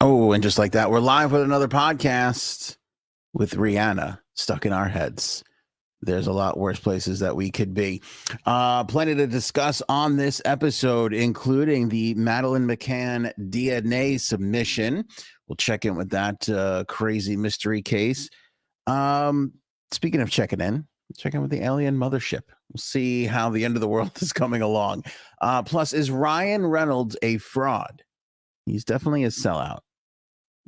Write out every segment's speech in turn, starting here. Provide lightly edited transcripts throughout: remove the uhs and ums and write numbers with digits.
Oh, and just like that, we're live with another podcast with Rihanna stuck in our heads. There's a lot worse places that we could be. Plenty to discuss on this episode, including the Madeleine McCann DNA submission. We'll check in with that crazy mystery case. Speaking of checking in, check in with the alien mothership. We'll see how the end of the world is coming along. Plus, is Ryan Reynolds a fraud? He's definitely a sellout.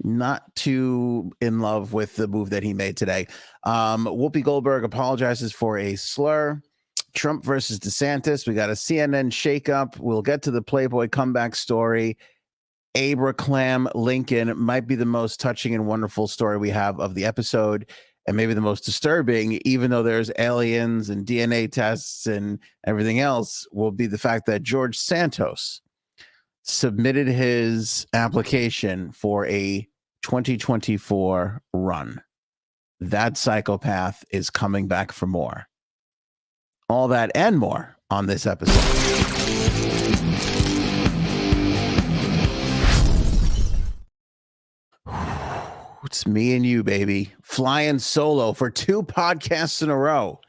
Not too in love with the move that he made today. Whoopi Goldberg apologizes for a slur. Trump versus Desantis. We got a CNN shakeup. We'll get to the Playboy comeback story. AbraClam Lincoln might be the most touching and wonderful story we have of the episode, and maybe the most disturbing, even though there's aliens and DNA tests and everything else, will be the fact that George Santos submitted his application for a 2024 run. That psychopath is coming back for more. All that and more on this episode. It's me and you, baby. Flying solo for 2 podcasts in a row.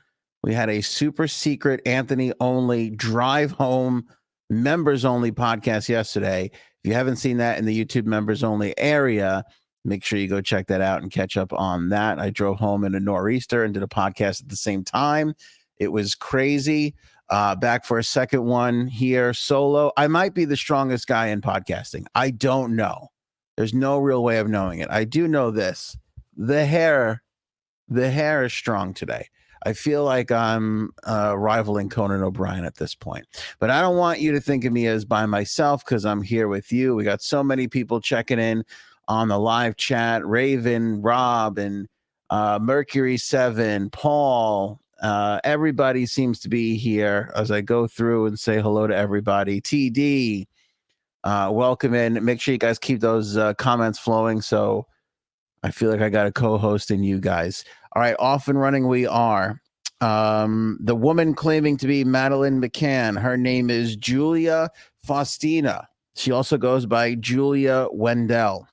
We had a super secret Anthony only drive home members only podcast yesterday. If you haven't seen that in the YouTube members only area, make sure you go check that out and catch up on that. I drove home in a nor'easter and did a podcast at the same time. It was crazy. Back for a second one here solo. I might be the strongest guy in podcasting. I don't know. There's no real way of knowing it. I do know this. The hair is strong today. I feel like I'm rivaling Conan O'Brien at this point. But I don't want you to think of me as by myself because I'm here with you. We got so many people checking in on the live chat. Raven, Rob, and Mercury 7, Paul. Everybody seems to be here as I go through and say hello to everybody. TD, welcome in. Make sure you guys keep those comments flowing so I feel like I got a co-host in you guys. All right, off and running we are. The woman claiming to be Madeleine McCann, her name is Julia Faustina. She also goes by Julia Wendell.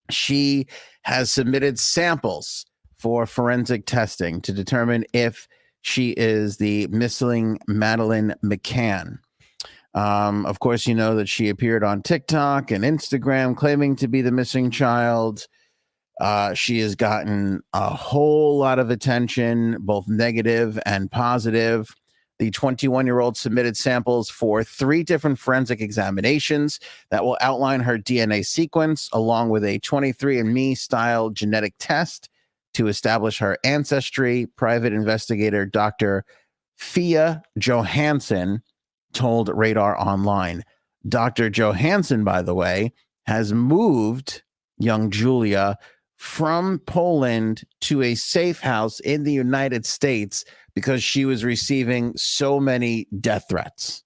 She has submitted samples for forensic testing to determine if she is the missing Madeleine McCann. Of course, you know that she appeared on TikTok and Instagram claiming to be the missing child. She has gotten a whole lot of attention, both negative and positive. The 21-year-old submitted samples for 3 different forensic examinations that will outline her DNA sequence, along with a 23andMe style genetic test to establish her ancestry. Private investigator Dr. Fia Johansson told Radar Online. Dr. Johansson, by the way, has moved young Julia from Poland to a safe house in the United States because she was receiving so many death threats,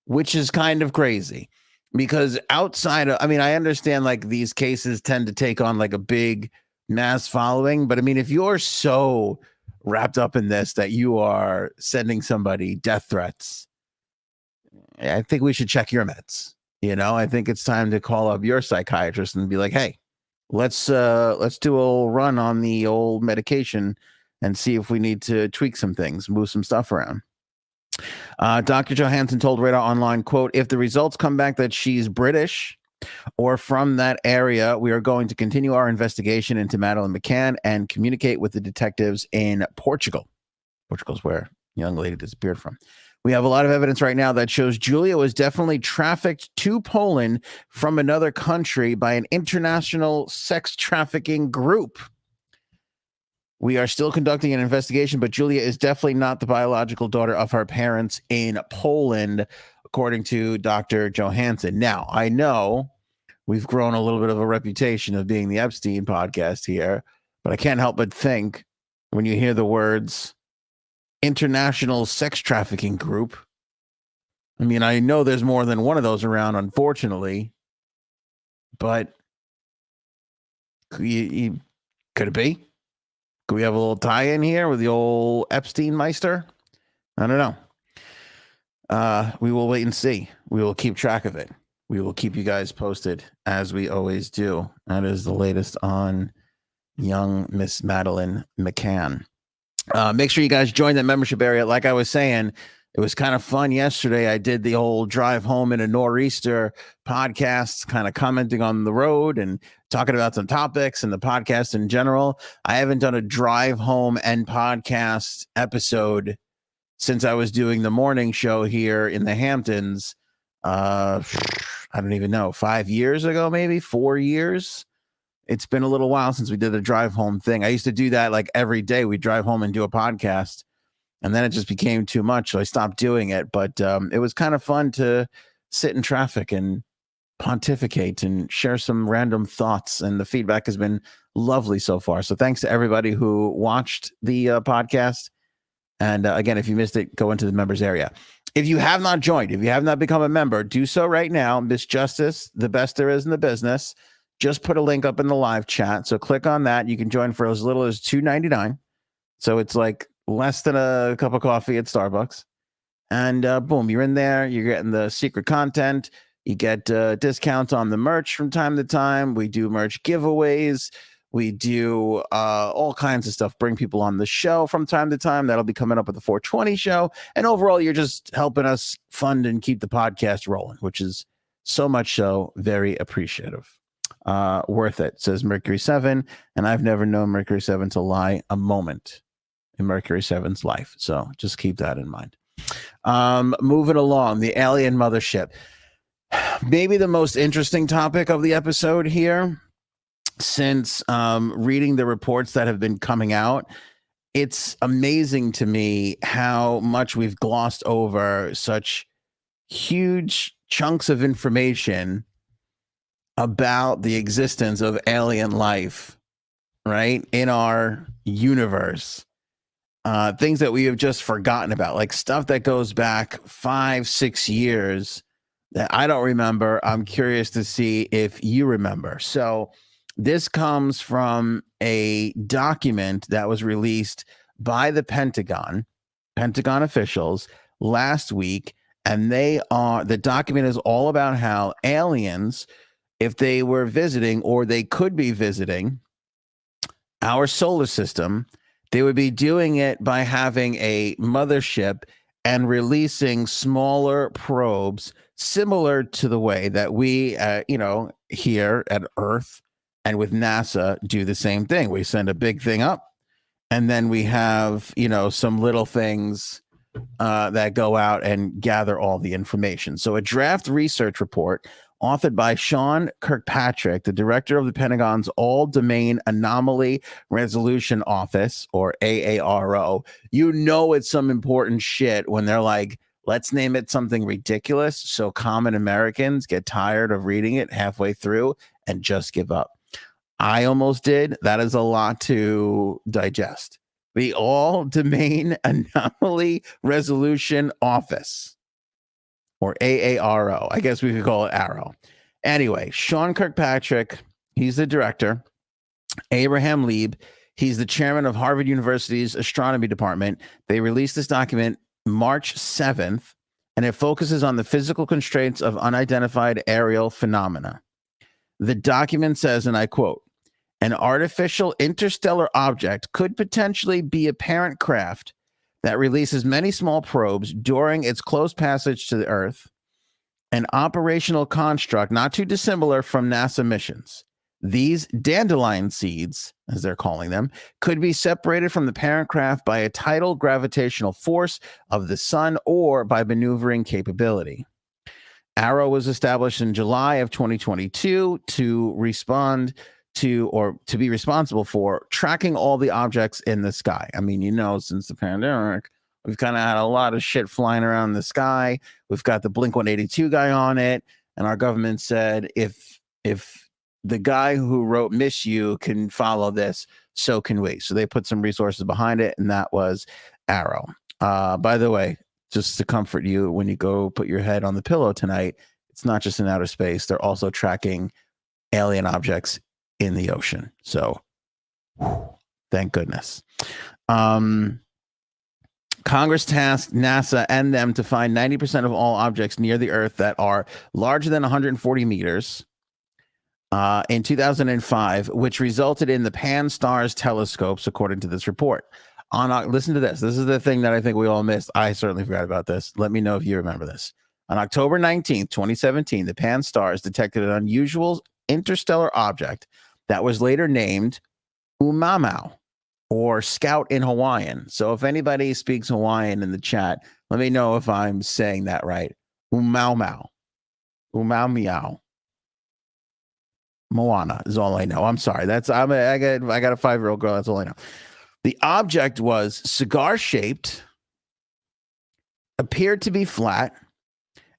which is kind of crazy because outside of, I mean, I understand like these cases tend to take on like a big mass following, but I mean, if you're so wrapped up in this that you are sending somebody death threats, I think we should check your meds. You know, I think it's time to call up your psychiatrist and be like, hey, let's do a run on the old medication and see if we need to tweak some things, move some stuff around. Dr. Johansson told Radar Online, quote, if the results come back that she's British or from that area, we are going to continue our investigation into Madeleine McCann and communicate with the detectives in Portugal. Portugal's where the young lady disappeared from. We have a lot of evidence right now that shows Julia was definitely trafficked to Poland from another country by an international sex trafficking group. We are still conducting an investigation, but Julia is definitely not the biological daughter of her parents in Poland, according to Dr. Johansson. Now, I know we've grown a little bit of a reputation of being the Epstein podcast here, but I can't help but think when you hear the words international sex trafficking group. I mean, I know there's more than one of those around, unfortunately, but could it be? Could we have a little tie-in here with the old Epstein Meister? I don't know. We will wait and see. We will keep track of it. we will keep you guys posted as we always do. That is the latest on young Miss Madeleine McCann. Make sure you guys join that membership area. Like I was saying, it was kind of fun yesterday. I did the whole drive home in a nor'easter podcast, kind of commenting on the road and talking about some topics and the podcast in general. I haven't done a drive home and podcast episode since I was doing the morning show here in the Hamptons. I don't even know, 5 years ago, maybe 4 years. It's been a little while since we did the drive home thing. I used to do that like every day. We'd drive home and do a podcast. And then it just became too much, so I stopped doing it. But it was kind of fun to sit in traffic and pontificate and share some random thoughts. And the feedback has been lovely so far. So thanks to everybody who watched the podcast. And again, if you missed it, go into the members area. If you have not joined, if you have not become a member, do so right now. Miss Justice, the best there is in the business, just put a link up in the live chat. So click on that. You can join for as little as $2.99. So it's like less than a cup of coffee at Starbucks. And boom, you're in there. You're getting the secret content. You get discounts on the merch from time to time. We do merch giveaways. We do all kinds of stuff. Bring people on the show from time to time. That'll be coming up at the 420 show. And overall, you're just helping us fund and keep the podcast rolling, which is so much so very appreciative. Worth it, says Mercury 7. And I've never known Mercury 7 to lie a moment in Mercury 7's life. So just keep that in mind. Moving along, the alien mothership. Maybe the most interesting topic of the episode here, since reading the reports that have been coming out. It's amazing to me how much we've glossed over such huge chunks of information about the existence of alien life, right, in our universe. Things that we have just forgotten about, like stuff that goes back 5-6 years that I don't remember. I'm curious to see if you remember. So this comes from a document that was released by the Pentagon officials last week. And the document is all about how aliens, if they were visiting or they could be visiting our solar system, they would be doing it by having a mothership and releasing smaller probes, similar to the way that we, here at Earth and with NASA do the same thing. We send a big thing up, and then we have, some little things that go out and gather all the information. So a draft research report authored by Sean Kirkpatrick, the director of the Pentagon's All-Domain Anomaly Resolution Office, or AARO. It's some important shit when they're like, let's name it something ridiculous so common Americans get tired of reading it halfway through and just give up. I almost did. That is a lot to digest. The All-Domain Anomaly Resolution Office, or AARO. I guess we could call it ARROW. Anyway, Sean Kirkpatrick, he's the director. Abraham Lieb, he's the chairman of Harvard University's astronomy department. They released this document March 7th, and it focuses on the physical constraints of unidentified aerial phenomena. The document says, and I quote, "An artificial interstellar object could potentially be a parent craft that releases many small probes during its close passage to the Earth, an operational construct not too dissimilar from NASA missions. These dandelion seeds, as they're calling them, could be separated from the parent craft by a tidal gravitational force of the sun or by maneuvering capability. ARROW was established in July of 2022 to be responsible for tracking all the objects in the sky. I mean, since the pandemic, we've kind of had a lot of shit flying around the sky. We've got the Blink-182 guy on it, and our government said, if the guy who wrote Miss You can follow this, so can we. So they put some resources behind it, and that was ARROW. By the way, just to comfort you, when you go put your head on the pillow tonight, it's not just in outer space. They're also tracking alien objects in the ocean. So thank goodness. Congress tasked NASA and them to find 90% of all objects near the Earth that are larger than 140 meters in 2005, which resulted in the Pan-STARRS telescopes, according to this report. Listen to this. This is the thing that I think we all missed. I certainly forgot about this. Let me know if you remember this. On October 19th, 2017, the Pan-STARRS detected an unusual interstellar object that was later named Umamau, or Scout in Hawaiian. So if anybody speaks Hawaiian in the chat, let me know if I'm saying that right. Umau meow. Moana is all I know. I'm sorry. I got a 5-year-old girl. That's all I know. The object was cigar-shaped, appeared to be flat,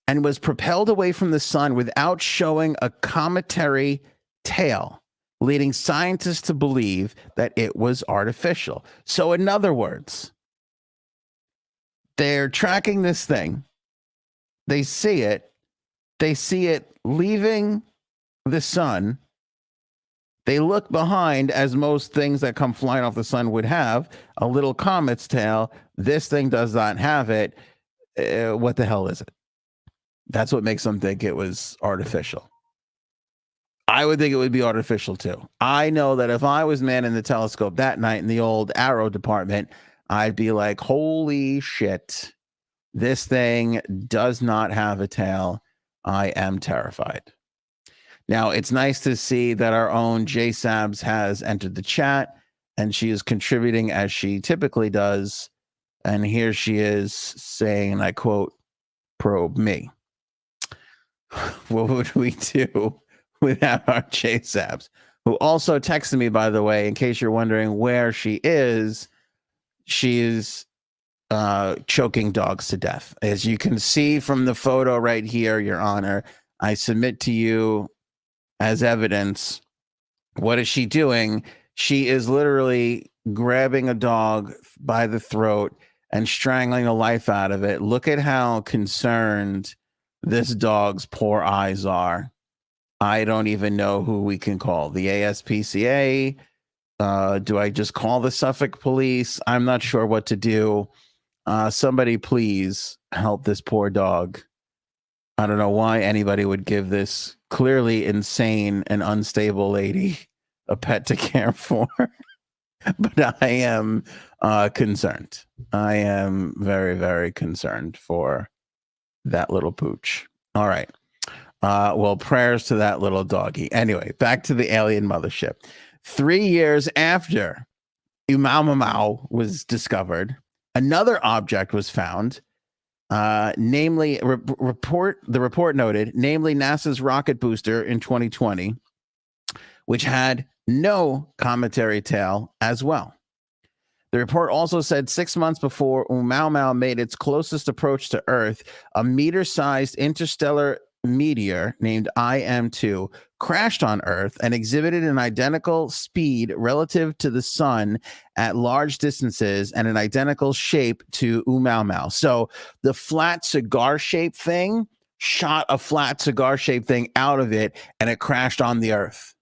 and was propelled away from the sun without showing a cometary tail, leading scientists to believe that it was artificial. So in other words, they're tracking this thing. They see it leaving the sun. They look behind, as most things that come flying off the sun would have, a little comet's tail. This thing does not have it. What the hell is it? That's what makes them think it was artificial. I would think it would be artificial too. I know that if I was manning the telescope that night in the old Arrow department, I'd be like, holy shit, this thing does not have a tail. I am terrified. Now, it's nice to see that our own J Sabs has entered the chat, and she is contributing as she typically does. And here she is saying, and I quote, probe me. What would we do without our J Sabs? Who also texted me, by the way, in case you're wondering where she is choking dogs to death. As you can see from the photo right here, Your Honor, I submit to you as evidence. What is she doing? She is literally grabbing a dog by the throat and strangling the life out of it. Look at how concerned this dog's poor eyes are. I don't even know who we can call. The ASPCA? Do I just call the Suffolk police? I'm not sure what to do. Somebody please help this poor dog. I don't know why anybody would give this clearly insane and unstable lady a pet to care for. But I am concerned. I am very, very concerned for that little pooch. All right. Well, prayers to that little doggy. Anyway, back to the alien mothership. 3 years after Umamau was discovered, another object was found. Namely, the report noted, namely NASA's rocket booster in 2020, which had no cometary tail as well. The report also said 6 months before Umamau made its closest approach to Earth, a meter-sized interstellar meteor named IM2 crashed on Earth and exhibited an identical speed relative to the sun at large distances and an identical shape to Umamau. So the flat cigar-shaped thing shot a flat cigar-shaped thing out of it, and it crashed on the Earth.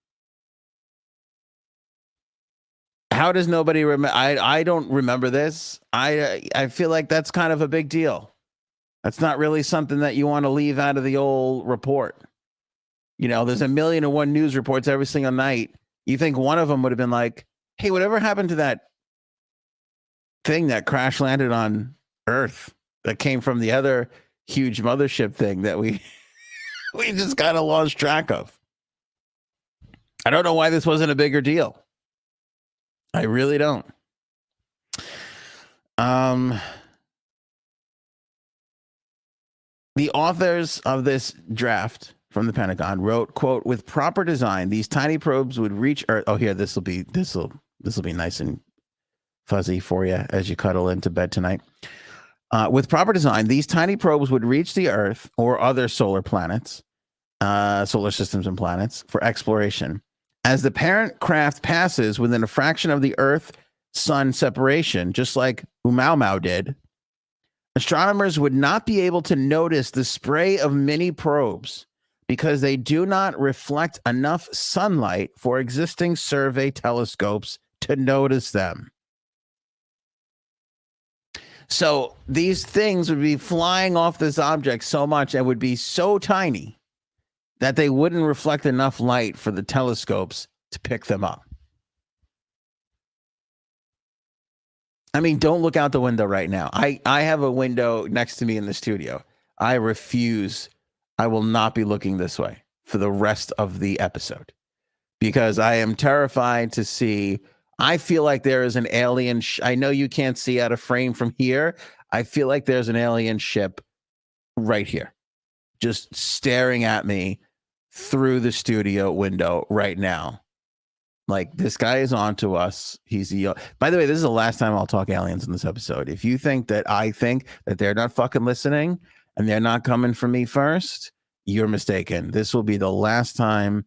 How does nobody remember? I don't remember this. I feel like that's kind of a big deal. That's not really something that you want to leave out of the old report. You know, there's 1,000,001 news reports every single night. You think one of them would have been like, hey, whatever happened to that thing that crash landed on Earth that came from the other huge mothership thing that we just kind of lost track of? I don't know why this wasn't a bigger deal. I really don't. The authors of this draft from the Pentagon wrote, quote, with proper design, these tiny probes would reach Earth. Oh, here, this will be nice and fuzzy for you as you cuddle into bed tonight. With proper design, these tiny probes would reach the Earth or other solar planets, solar systems and planets for exploration. As the parent craft passes within a fraction of the Earth-Sun separation, just like Umamau did, astronomers would not be able to notice the spray of mini probes because they do not reflect enough sunlight for existing survey telescopes to notice them. So these things would be flying off this object so much and would be so tiny that they wouldn't reflect enough light for the telescopes to pick them up. I mean, don't look out the window right now. I have a window next to me in the studio. I refuse. I will not be looking this way for the rest of the episode because I am terrified to see. I feel like there is an alien. I know you can't see out of frame from here. I feel like there's an alien ship right here, just staring at me through the studio window right now. Like, this guy is on to us. By the way, this is the last time I'll talk aliens in this episode. If you think that I think that they're not fucking listening and they're not coming for me first, you're mistaken. This will be the last time.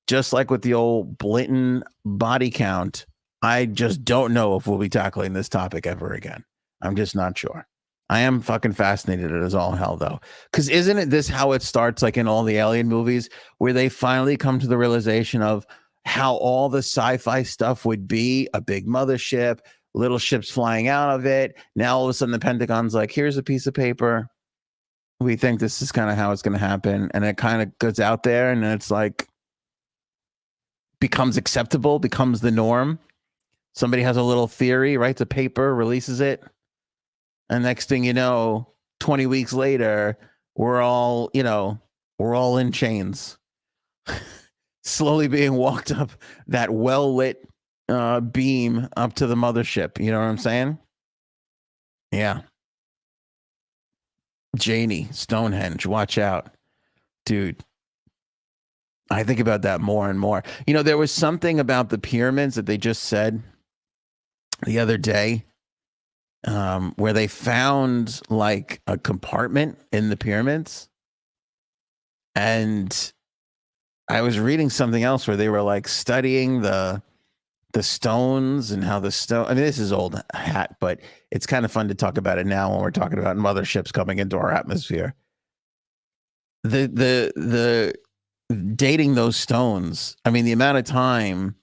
Just like with the old Blinton body count, I just don't know if we'll be tackling this topic ever again. I'm just not sure. I am fucking fascinated as all hell, though. Because isn't it this how it starts, like in all the alien movies, where they finally come to the realization of how all the sci-fi stuff would be a big mothership, little ships flying out of it. Now all of a sudden the Pentagon's like, here's a piece of paper. We think this is kind of how it's going to happen. And it kind of goes out there and it's like, becomes acceptable, becomes the norm. Somebody has a little theory, writes a paper, releases it. And next thing you know, 20 weeks later, we're all in chains. Slowly being walked up that well-lit beam up to the mothership. You know what I'm saying? Yeah. Janie, Stonehenge, watch out. Dude, I think about that more and more. You know, there was something about the pyramids that they just said the other day where they found like a compartment in the pyramids. And I was reading something else where they were like studying the stones and how the stone. I mean, this is old hat, but it's kind of fun to talk about it now when we're talking about motherships coming into our atmosphere. The dating those stones. I mean, the amount of time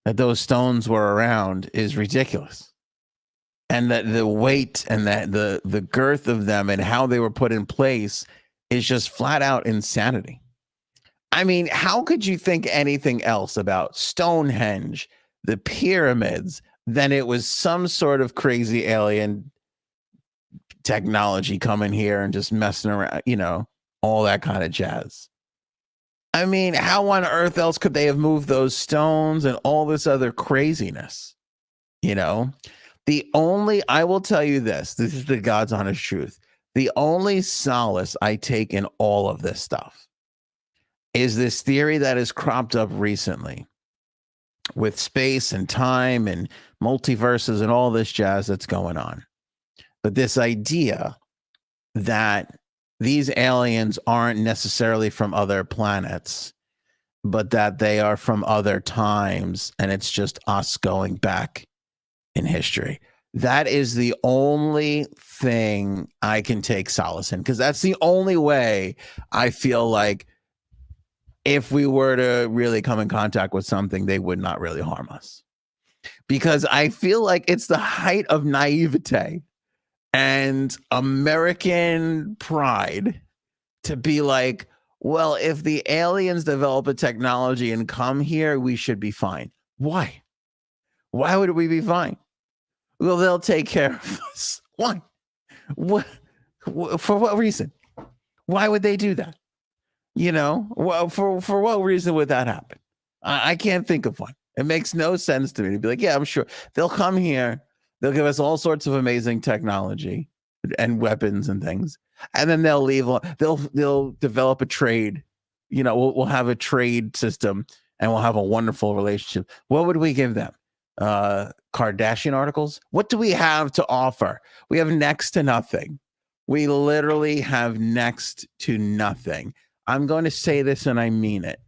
that those stones were around is ridiculous, and that the weight and that the girth of them and how they were put in place is just flat out insanity. I mean, how could you think anything else about Stonehenge, the pyramids, than it was some sort of crazy alien technology coming here and just messing around, all that kind of jazz? I mean, how on earth else could they have moved those stones and all this other craziness? I will tell you this is the God's honest truth. The only solace I take in all of this stuff is this theory that has cropped up recently with space and time and multiverses and all this jazz that's going on. But this idea that these aliens aren't necessarily from other planets, but that they are from other times, and it's just us going back in history. That is the only thing I can take solace in, because that's the only way I feel like if we were to really come in contact with something, they would not really harm us. Because I feel like it's the height of naivete and American pride to be like, well, if the aliens develop a technology and come here, we should be fine. Why? Why would we be fine? Well, they'll take care of us. Why? What? For what reason? Why would they do that? Well, for what reason would that happen? I can't think of one. It makes no sense to me to be like, yeah, I'm sure they'll come here. They'll give us all sorts of amazing technology and weapons and things. And then they'll leave. They'll develop a trade. We'll have a trade system and we'll have a wonderful relationship. What would we give them? Kardashian articles? What do we have to offer? We have next to nothing. We literally have next to nothing. I'm going to say this and I mean it.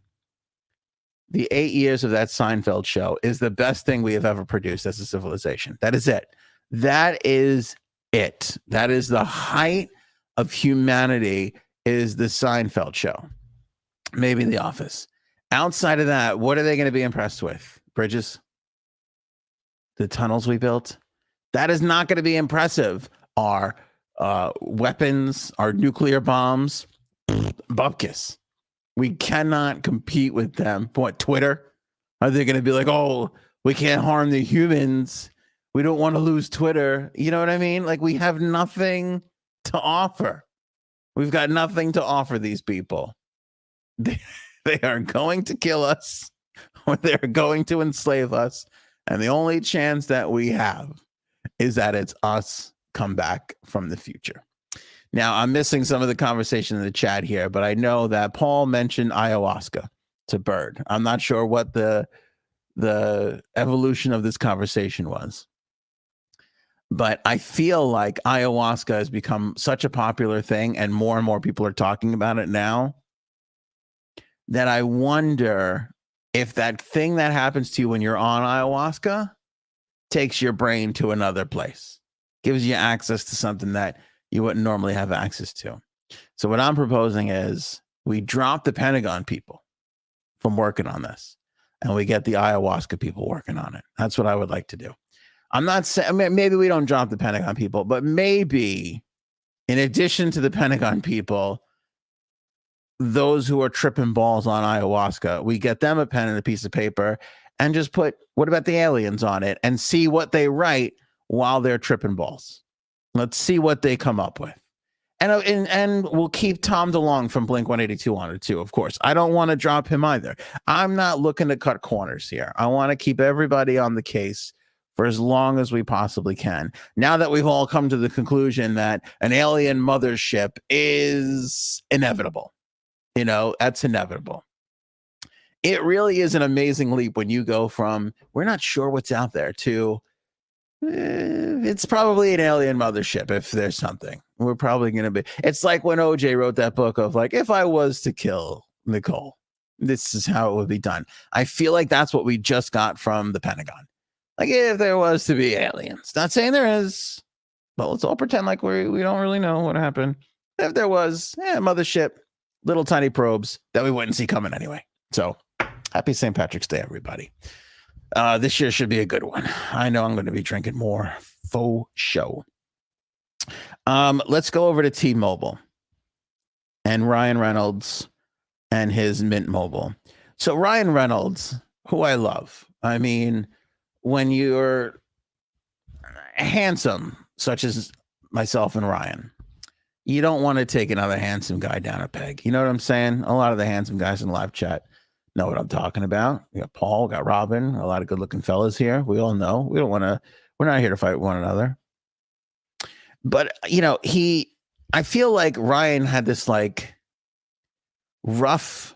The 8 years of that Seinfeld show is the best thing we have ever produced as a civilization. That is it. That is it. That is the height of humanity, is the Seinfeld show. Maybe The Office. Outside of that, what are they going to be impressed with? Bridges? The tunnels we built? That is not going to be impressive. our weapons, our nuclear bombs, bupkis. We cannot compete with them. What, Twitter? Are they going to be like, oh, we can't harm the humans. We don't want to lose Twitter. You know what I mean? Like, we have nothing to offer. We've got nothing to offer these people. They are going to kill us, or they're going to enslave us. And the only chance that we have is that it's us come back from the future. Now, I'm missing some of the conversation in the chat here, but I know that Paul mentioned ayahuasca to Bird. I'm not sure what the evolution of this conversation was, but I feel like ayahuasca has become such a popular thing and more people are talking about it now that I wonder if that thing that happens to you when you're on ayahuasca takes your brain to another place, gives you access to something that you wouldn't normally have access to. So what I'm proposing is we drop the Pentagon people from working on this and we get the ayahuasca people working on it. That's what I would like to do. I'm not saying, maybe we don't drop the Pentagon people, but maybe in addition to the Pentagon people, those who are tripping balls on ayahuasca, we get them a pen and a piece of paper and just put, what about the aliens on it, and see what they write while they're tripping balls. Let's see what they come up with. And we'll keep Tom DeLonge from Blink-182 on it too, of course. I don't want to drop him either. I'm not looking to cut corners here. I want to keep everybody on the case for as long as we possibly can. Now that we've all come to the conclusion that an alien mothership is inevitable, you know, that's inevitable. It really is an amazing leap when you go from, we're not sure what's out there, to it's probably an alien mothership. If there's something, we're probably going to be. It's like when OJ wrote that book of like, if I was to kill Nicole, this is how it would be done. I feel like that's what we just got from the Pentagon. Like, if there was to be aliens, not saying there is, but let's all pretend like we don't really know what happened. If there was, mothership, little tiny probes that we wouldn't see coming anyway. So happy St. Patrick's Day, everybody. This year should be a good one. I know I'm going to be drinking more. Faux show. Let's go over to T-Mobile and Ryan Reynolds and his Mint Mobile. So Ryan Reynolds, who I love. I mean, when you're handsome, such as myself and Ryan, you don't want to take another handsome guy down a peg. You know what I'm saying? A lot of the handsome guys in live chat know what I'm talking about. We got Paul, got Robin, a lot of good looking fellas here. We all know we're not here to fight one another. But, you know, I feel like Ryan had this like rough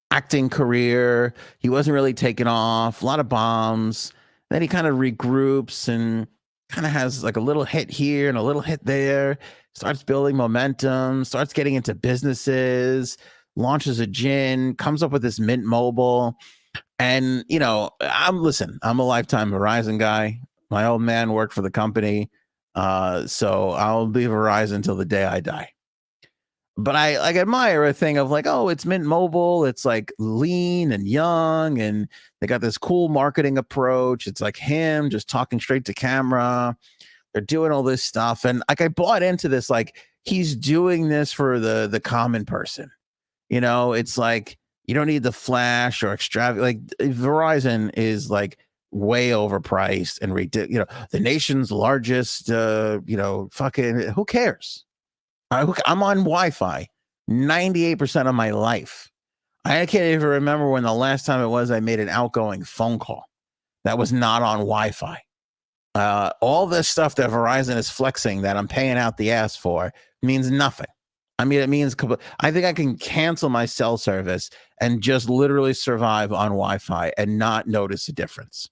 acting career. He wasn't really taking off, a lot of bombs. Then he kind of regroups and kind of has like a little hit here and a little hit there, starts building momentum, starts getting into businesses, launches a gin, comes up with this Mint Mobile. And, you know, I'm a lifetime Verizon guy. My old man worked for the company. So I'll be Verizon until the day I die. But I like admire a thing of like, oh, it's Mint Mobile. It's like lean and young, and they got this cool marketing approach. It's like him just talking straight to camera. They're doing all this stuff. And like, I bought into this, like he's doing this for the common person. You know, it's like, you don't need the flash or extravagant. Like Verizon is like way overpriced and ridiculous. You know, the nation's largest, fucking, who cares? I'm on Wi-Fi 98% of my life. I can't even remember when the last time it was I made an outgoing phone call that was not on Wi-Fi. All this stuff that Verizon is flexing that I'm paying out the ass for means nothing. I mean, it means I think I can cancel my cell service and just literally survive on Wi-Fi and not notice a difference.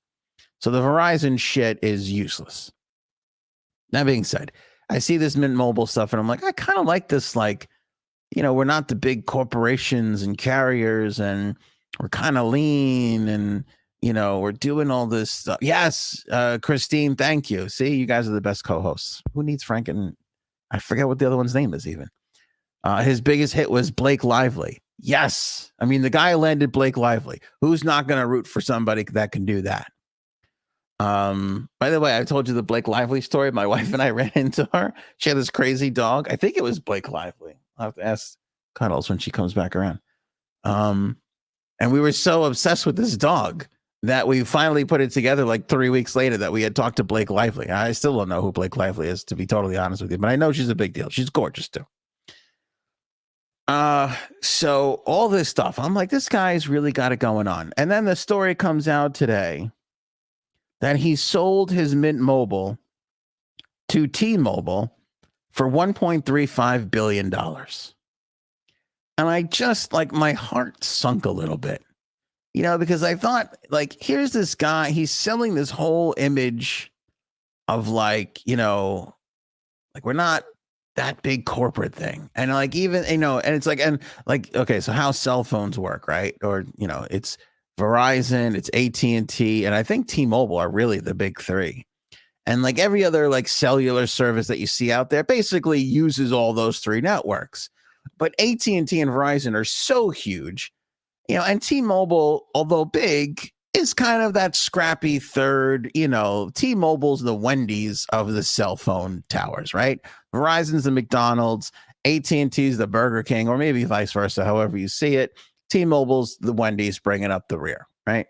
So the Verizon shit is useless. That being said, I see this Mint Mobile stuff and I'm like, I kind of like this. Like, you know, we're not the big corporations and carriers and we're kind of lean and, you know, we're doing all this stuff. Yes, Christine, thank you. See, you guys are the best co-hosts. Who needs Frank? And I forget what the other one's name is even. His biggest hit was Blake Lively. Yes. I mean, the guy landed Blake Lively. Who's not going to root for somebody that can do that? By the way, I told you the Blake Lively story. My wife and I ran into her. She had this crazy dog. I think it was Blake Lively. I'll have to ask Cuddles when she comes back around. And we were so obsessed with this dog that we finally put it together like 3 weeks later that we had talked to Blake Lively. I still don't know who Blake Lively is, to be totally honest with you, but I know she's a big deal. She's gorgeous too. So all this stuff, I'm like, this guy's really got it going on. And then the story comes out today that he sold his Mint Mobile to T-Mobile for $1.35 billion. And I just, like, my heart sunk a little bit, you know, because I thought, like, here's this guy, he's selling this whole image of, like, you know, like, we're not that big corporate thing. And like, even, you know, and it's like, and like, okay, so how cell phones work, right? Or, you know, it's Verizon, it's AT&T, and I think T-Mobile are really the big three. And like every other like cellular service that you see out there basically uses all those three networks. But AT&T and Verizon are so huge, you know, and T-Mobile, although big, is kind of that scrappy third. You know, T-Mobile's the Wendy's of the cell phone towers, right? Verizon's the McDonald's, AT&T's the Burger King, or maybe vice versa, however you see it. T-Mobile's the Wendy's bringing up the rear, right?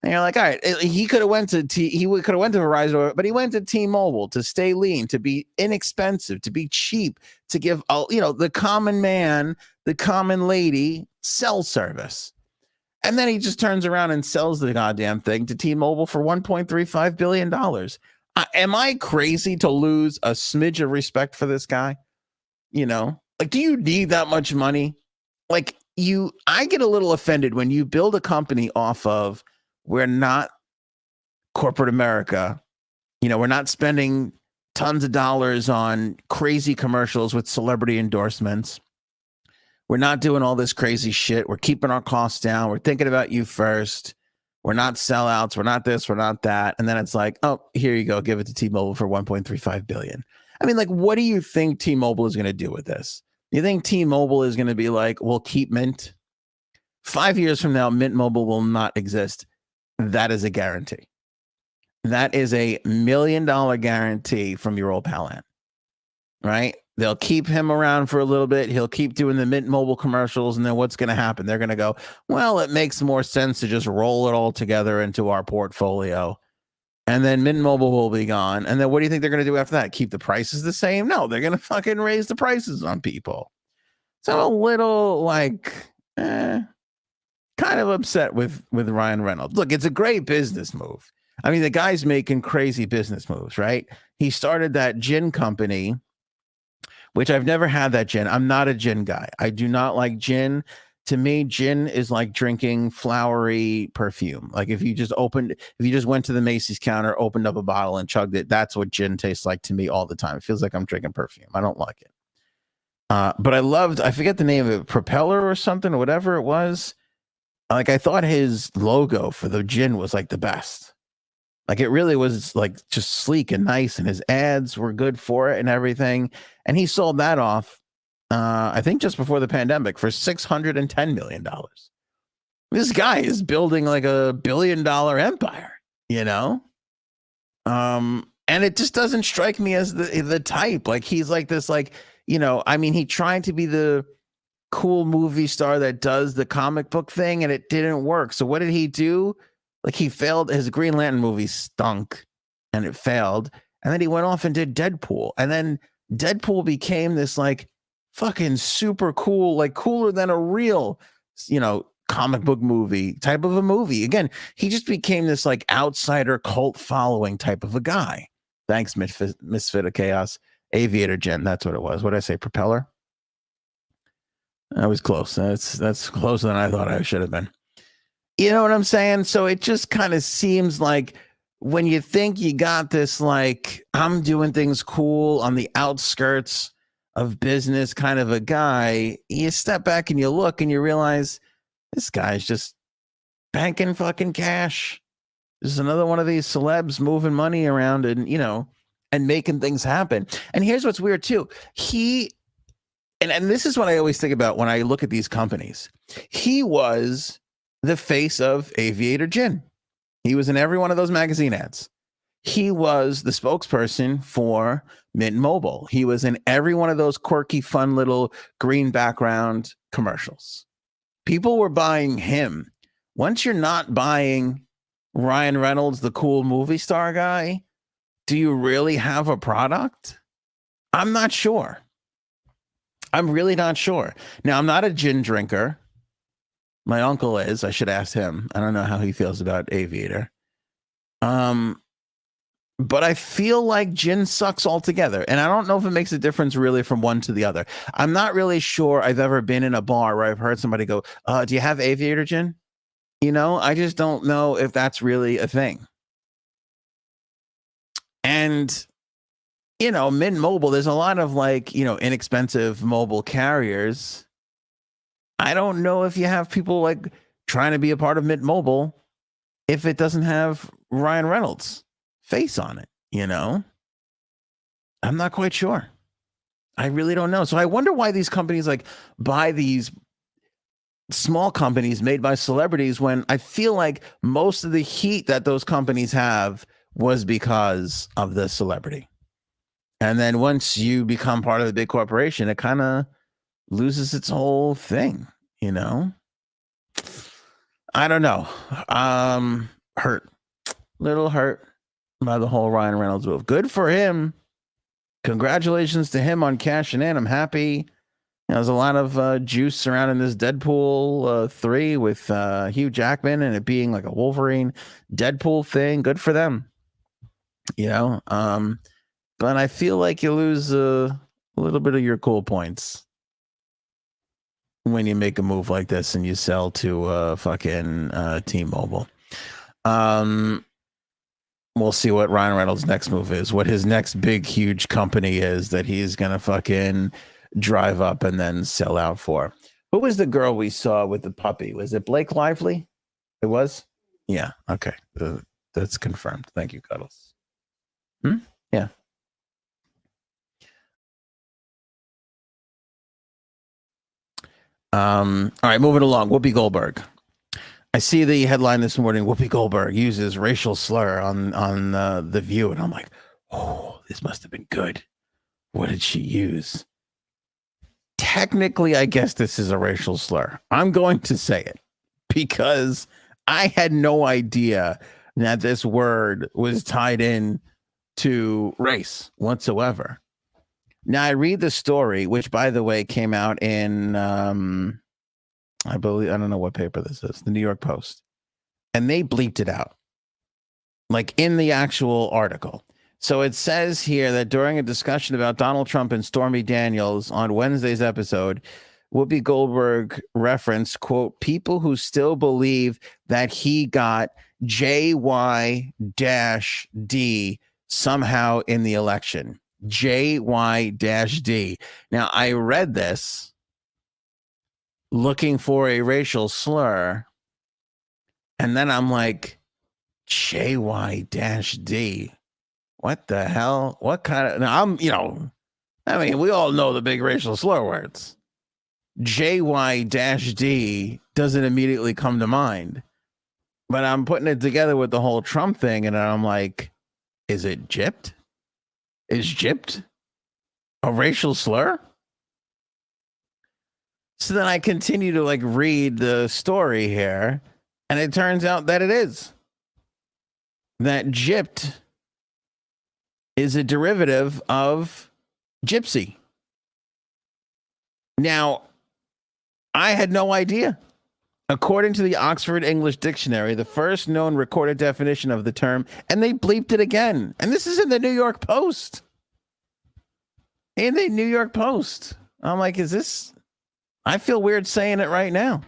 And you're like, all right, he could have went to Verizon, but he went to T-Mobile to stay lean, to be inexpensive, to be cheap, to give, you know, the common man, the common lady cell service. And then he just turns around and sells the goddamn thing to T-Mobile for $1.35 billion. Am I crazy to lose a smidge of respect for this guy? You know, like, do you need that much money? Like, I get a little offended when you build a company off of, we're not corporate America. You know, we're not spending tons of dollars on crazy commercials with celebrity endorsements. We're not doing all this crazy shit. We're keeping our costs down. We're thinking about you first. We're not sellouts. We're not this. We're not that. And then it's like, oh, here you go. Give it to T-Mobile for $1.35 billion. I mean, like, what do you think T-Mobile is going to do with this? You think T-Mobile is going to be like, we'll keep Mint? 5 years from now, Mint Mobile will not exist. That is a guarantee. That is a $1 million guarantee from your old pal Ant, right? They'll keep him around for a little bit. He'll keep doing the Mint Mobile commercials. And then what's going to happen? They're going to go, well, it makes more sense to just roll it all together into our portfolio. And then Mint Mobile will be gone. And then what do you think they're going to do after that? Keep the prices the same? No, they're going to fucking raise the prices on people. So I'm a little like, kind of upset with Ryan Reynolds. Look, it's a great business move. I mean, the guy's making crazy business moves, right? He started that gin company, which I've never had that gin. I'm not a gin guy. I do not like gin. To me, gin is like drinking flowery perfume. Like if you just went to the Macy's counter, opened up a bottle and chugged it, that's what gin tastes like to me all the time. It feels like I'm drinking perfume. I don't like it. But I forget the name of it, Propeller or something, or whatever it was. Like, I thought his logo for the gin was like the best. Like, it really was like just sleek and nice, and his ads were good for it and everything. And he sold that off, I think just before the pandemic, for $610 million. This guy is building like $1 billion empire, you know? And it just doesn't strike me as the type. Like, he's like this, like, you know, I mean, he tried to be the cool movie star that does the comic book thing, and it didn't work. So what did he do? Like, he failed. His Green Lantern movie stunk and it failed. And then he went off and did Deadpool. And then Deadpool became this like fucking super cool, like cooler than a real, you know, comic book movie type of a movie. Again, he just became this like outsider cult following type of a guy. Thanks, Misfit of Chaos. Aviator Gen. That's what it was. What did I say? Propeller? I was close. That's closer than I thought I should have been. You know what I'm saying? So it just kind of seems like when you think you got this, like, I'm doing things cool on the outskirts of business kind of a guy, you step back and you look and you realize this guy's just banking fucking cash. This is another one of these celebs moving money around and, you know, and making things happen. And here's what's weird too. And this is what I always think about when I look at these companies. He was the face of Aviator Gin. He was in every one of those magazine ads. he was the spokesperson for Mint Mobile. He was in every one of those quirky, fun little green background commercials. People were buying him. Once you're not buying Ryan Reynolds, the cool movie star guy, do you really have a product? I'm not sure. I'm really not sure. Now, I'm not a gin drinker. My uncle is. I should ask him. I don't know how he feels about Aviator. But I feel like gin sucks altogether. And I don't know if it makes a difference really from one to the other. I'm not really sure I've ever been in a bar where I've heard somebody go, do you have Aviator gin? You know, I just don't know if that's really a thing. And, you know, Mint Mobile, there's a lot of like, you know, inexpensive mobile carriers. I don't know if you have people like trying to be a part of Mint Mobile if it doesn't have Ryan Reynolds' face on it, you know? I'm not quite sure. I really don't know. So I wonder why these companies like buy these small companies made by celebrities when I feel like most of the heat that those companies have was because of the celebrity. And then once you become part of the big corporation, it kind of loses its whole thing, you know? I don't know. Hurt. Little hurt by the whole Ryan Reynolds move. Good for him. Congratulations to him on cashing in. I'm happy. There's a lot of juice surrounding this Deadpool 3 with Hugh Jackman and it being like a Wolverine Deadpool thing. Good for them. You know? But I feel like you lose a little bit of your cool points when you make a move like this and you sell to fucking T-Mobile. We'll see what Ryan Reynolds' next move is, what his next big, huge company is that he's going to fucking drive up and then sell out for. Who was the girl we saw with the puppy? Was it Blake Lively? It was? Yeah. Okay. That's confirmed. Thank you, Cuddles. Yeah. All right, moving along. Whoopi Goldberg. I see the headline this morning. Whoopi Goldberg uses racial slur on The View, and I'm like, oh, this must have been good. What did she use? Technically, I guess this is a racial slur. I'm going to say it because I had no idea that this word was tied in to race whatsoever. Now, I read the story, which, by the way, came out in, I believe, I don't know what paper this is, the New York Post. And they bleeped it out, like in the actual article. So it says here that during a discussion about Donald Trump and Stormy Daniels on Wednesday's episode, Whoopi Goldberg referenced, quote, people who still believe that he got JY-D somehow in the election. JY-D. Now, I read this looking for a racial slur, and then I'm like, JY-D. What the hell? What kind of... Now, we all know the big racial slur words. JY-D doesn't immediately come to mind. But I'm putting it together with the whole Trump thing, and I'm like, is it gypped? Is gypped a racial slur? So then I continue to like read the story here, and it turns out that it is. That gypped is a derivative of gypsy. Now, I had no idea. According to the Oxford English Dictionary, the first known recorded definition of the term, and they bleeped it again. And this is in the New York Post. In the New York Post. I'm like, is this... I feel weird saying it right now.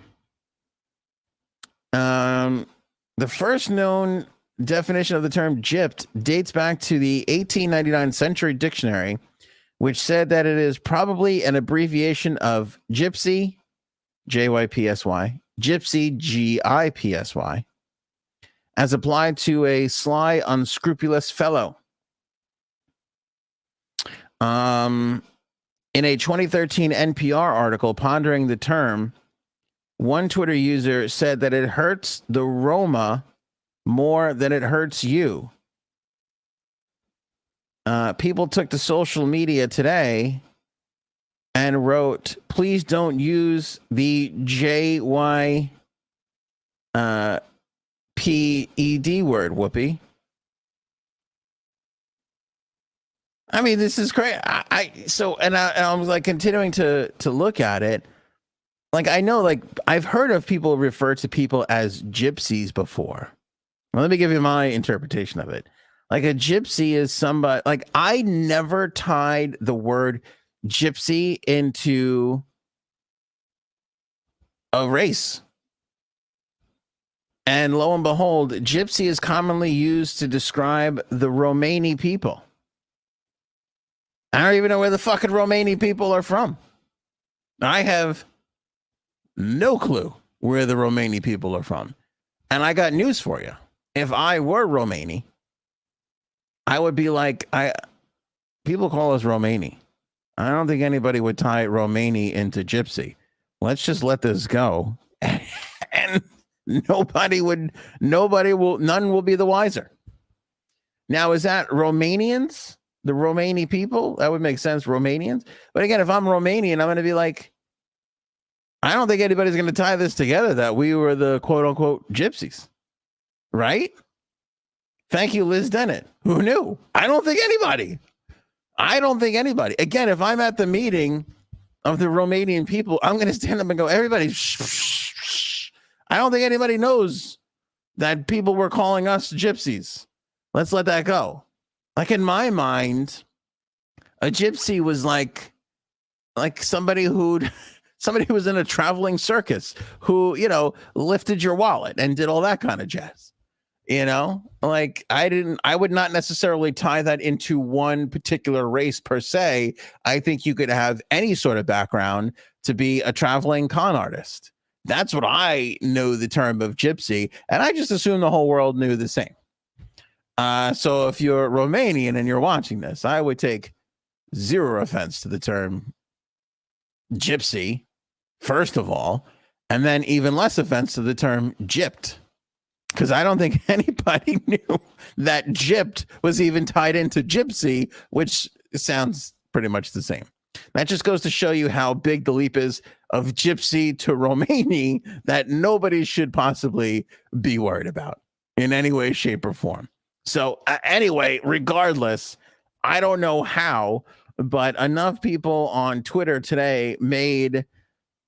The first known definition of the term gypped dates back to the 1899 Century Dictionary, which said that it is probably an abbreviation of gypsy, J-Y-P-S-Y, gypsy, G-I-P-S-Y, as applied to a sly, unscrupulous fellow. In a 2013 NPR article pondering the term, one Twitter user said that it hurts the Roma more than it hurts you. people took to social media today and wrote, please don't use the JYPED word, Whoopi. I mean, this is crazy. I was like continuing to look at it. Like, I know, like, I've heard of people refer to people as gypsies before. Well, let me give you my interpretation of it. Like, a gypsy is somebody, like, I never tied the word gypsy into a race. And lo and behold, gypsy is commonly used to describe the Romani people. I don't even know where the fucking Romani people are from. I have no clue where the Romani people are from. And I got news for you. If I were Romani, I would be like, people call us Romani. I don't think anybody would tie Romani into gypsy. Let's just let this go. And none will be the wiser. Now, is that Romanians? The Romani people? That would make sense, Romanians. But again, if I'm Romanian, I'm going to be like, I don't think anybody's going to tie this together that we were the quote unquote gypsies. Right? Thank you, Liz Dennett. Who knew? I don't think anybody. Again, if I'm at the meeting of the Romanian people, I'm going to stand up and go, everybody, shh. I don't think anybody knows that people were calling us gypsies. Let's let that go. Like, in my mind, a gypsy was like somebody who was in a traveling circus who, lifted your wallet and did all that kind of jazz. Like, I would not necessarily tie that into one particular race per se. I think you could have any sort of background to be a traveling con artist. That's what I know the term of gypsy. And I just assume the whole world knew the same. So if you're Romanian and you're watching this, I would take zero offense to the term gypsy, first of all, and then even less offense to the term gypped. Because I don't think anybody knew that gypped was even tied into gypsy, which sounds pretty much the same. That just goes to show you how big the leap is of gypsy to Romani that nobody should possibly be worried about in any way, shape, or form. So anyway, regardless, I don't know how, but enough people on Twitter today made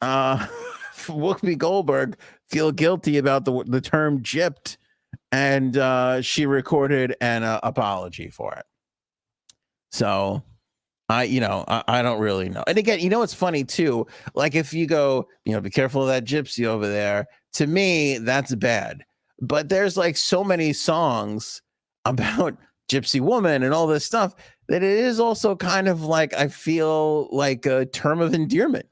Whoopi Goldberg feel guilty about the term gypped, and she recorded an apology for it. So I don't really know. And again, it's funny too. Like, if you go, be careful of that gypsy over there. To me, that's bad. But there's like so many songs about gypsy woman and all this stuff that it is also kind of like, I feel like a term of endearment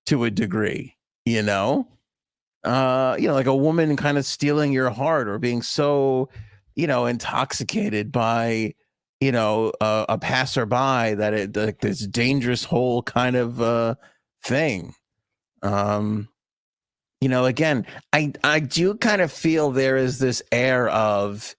to a degree, like a woman kind of stealing your heart or being so, intoxicated by, a passerby that it like this dangerous whole kind of thing. Again, I do kind of feel there is this air of,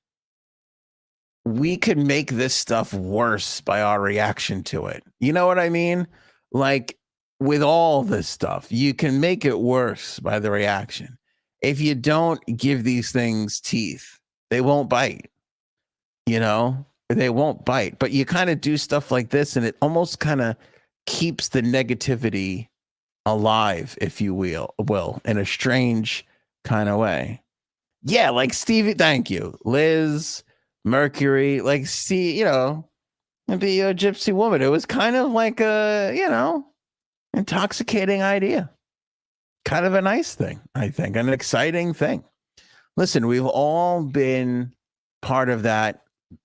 we could make this stuff worse by our reaction to it. You know what I mean? Like, with all this stuff, you can make it worse by the reaction. If you don't give these things teeth, they won't bite. They won't bite. But you kind of do stuff like this, and it almost kind of keeps the negativity alive, if you will, in a strange kind of way. Yeah, like Stevie, thank you. Liz, Mercury, like, see, and be a gypsy woman. It was kind of like a, intoxicating idea. Kind of a nice thing, I think, an exciting thing. Listen, we've all been part of that.